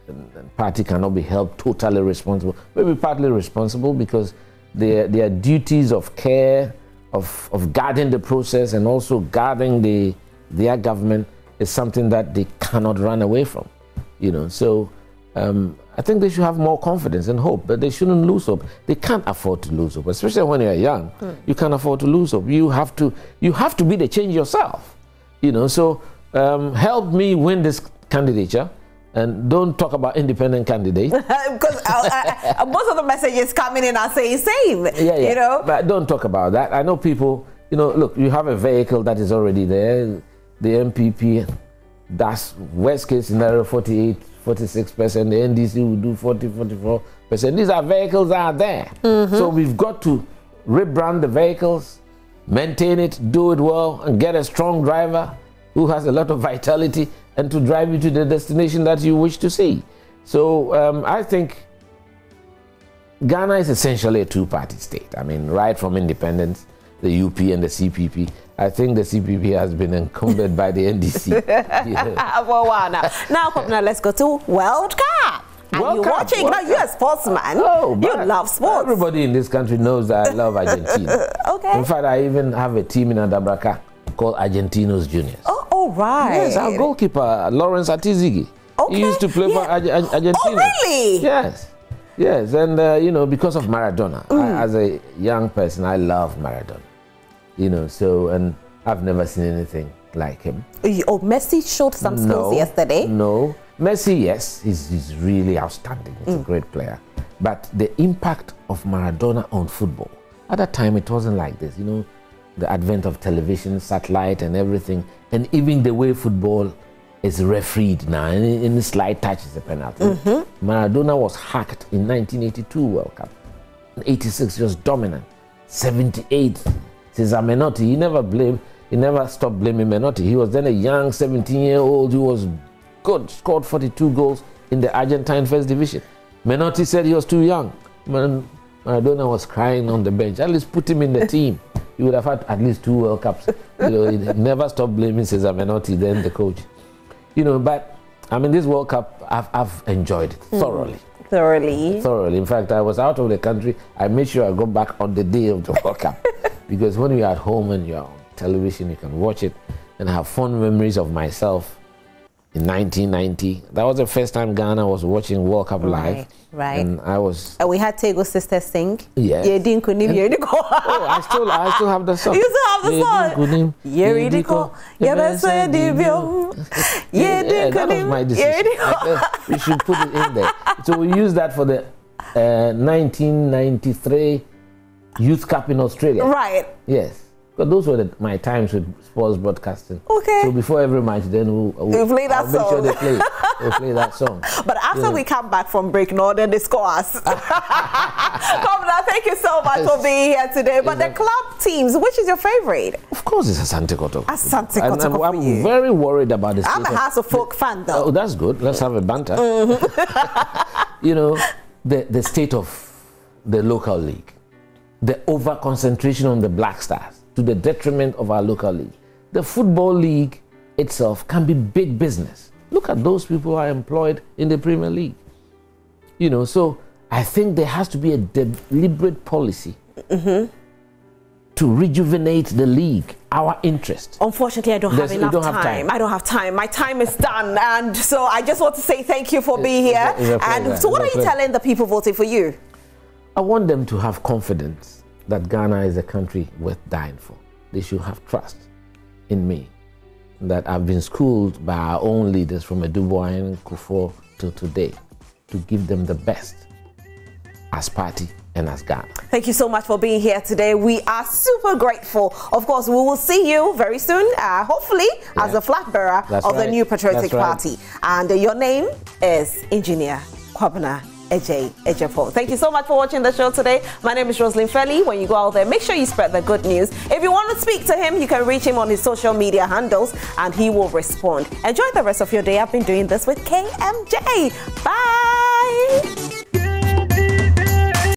[SPEAKER 2] party cannot be held totally responsible. Maybe partly responsible because their duties of care, of guarding the process and also guarding their government is something that they cannot run away from. You know, so I think they should have more confidence and hope, but they shouldn't lose hope. They can't afford to lose hope, especially when you're young. You can't afford to lose hope. You have to be the change yourself. You know, so help me win this candidature. And don't talk about independent candidates.
[SPEAKER 1] Because most of the messages coming in are saying same.
[SPEAKER 2] Yeah.
[SPEAKER 1] You know?
[SPEAKER 2] But don't talk about that. I know people, you know, look, you have a vehicle that is already there. The NPP, that's worst case scenario, 48, 46%. The NDC will do 40, 44%. These are vehicles that are there. So we've got to rebrand the vehicles, maintain it, do it well, and get a strong driver who has a lot of vitality and to drive you to the destination that you wish to see. So I think Ghana is essentially a two-party state. I mean, right from independence, the UP and the CPP. I think the CPP has been encumbered by the NDC.
[SPEAKER 1] Now, Kwabena, let's go to World Cup. And you're watching, now you're a sportsman.
[SPEAKER 2] Oh,
[SPEAKER 1] you love sports.
[SPEAKER 2] Everybody in this country knows that I love Argentina.
[SPEAKER 1] Okay.
[SPEAKER 2] In fact, I even have a team in Adabraka called Argentinos Juniors.
[SPEAKER 1] Oh, right.
[SPEAKER 2] Yes, our goalkeeper, Lawrence Atizigi.
[SPEAKER 1] Okay.
[SPEAKER 2] He used to play for Argentina.
[SPEAKER 1] Oh, really?
[SPEAKER 2] Yes. Yes, and, you know, because of Maradona. As a young person, I love Maradona. You know, so, and I've never seen anything like him.
[SPEAKER 1] Oh, Messi showed some skills yesterday.
[SPEAKER 2] No. Messi, yes, he's really outstanding. He's a great player. But the impact of Maradona on football, at that time, it wasn't like this, you know. The advent of television, satellite, and everything, and even the way football is refereed now. Any slight touch is a penalty. Maradona was hacked in 1982 World Cup. In 86, he was dominant. 78, Cesar Menotti. He never stopped blaming Menotti. He was then a young 17-year-old who was good, scored 42 goals, in the Argentine First Division. Menotti said he was too young. Maradona was crying on the bench. At least put him in the team. He would have had at least 2 World Cups. You know, he never stopped blaming Cesar Menotti, then the coach. You know, but I mean, this World Cup, I've enjoyed it thoroughly. Thoroughly. In fact, I was out of the country. I made sure I go back on the day of the World Cup. Because when you're at home and you're on television, you can watch it. And I have fond memories of myself in 1990. That was the first time Ghana was watching World Cup live.
[SPEAKER 1] Right.
[SPEAKER 2] And I was...
[SPEAKER 1] And we had Tego's sister sing.
[SPEAKER 2] Yes. Oh, I still have the song.
[SPEAKER 1] You still have the song?
[SPEAKER 2] That was my decision. We should put it in there. So we used that for the 1993 Youth Cup in Australia.
[SPEAKER 1] Right.
[SPEAKER 2] Yes. Because those were my times with sports broadcasting.
[SPEAKER 1] Okay.
[SPEAKER 2] So before every match, then we'll
[SPEAKER 1] play that song.
[SPEAKER 2] Make sure they play. We'll play that song.
[SPEAKER 1] But after we come back from break, no, then they score us. Kwabena, thank you so much for being here today. But the club teams, which is your favorite?
[SPEAKER 2] Of course, it's Asante Kotoko.
[SPEAKER 1] Asante Kotoko.
[SPEAKER 2] I'm very worried about this.
[SPEAKER 1] I'm a House of Folk fan, though.
[SPEAKER 2] Oh, that's good. Let's have a banter. You know, the state of the local league, the over concentration on the Black Stars, to the detriment of our local league. The football league itself can be big business. Look at those people who are employed in the Premier League. You know, so I think there has to be a deliberate policy to rejuvenate the league, our interest.
[SPEAKER 1] Unfortunately, I don't have enough time. I don't have time. My time is done. And so I just want to say thank you for being here. And so what are you telling the people voting for you?
[SPEAKER 2] I want them to have confidence that Ghana is a country worth dying for. They should have trust in me, that I've been schooled by our own leaders from Edubois and Kufuor till today to give them the best as party and as Ghana. Thank you so much for being here today. We are super grateful. Of course, we will see you very soon, hopefully, as the flag bearer of the new Patriotic Party. And your name is Engineer Kwabena Agyapong. Thank you so much for watching the show today. My name is Roslyn Felly. When you go out there, make sure you spread the good news. If you want to speak to him, you can reach him on his social media handles and he will respond. Enjoy the rest of your day. I've been doing this with KMJ. Bye.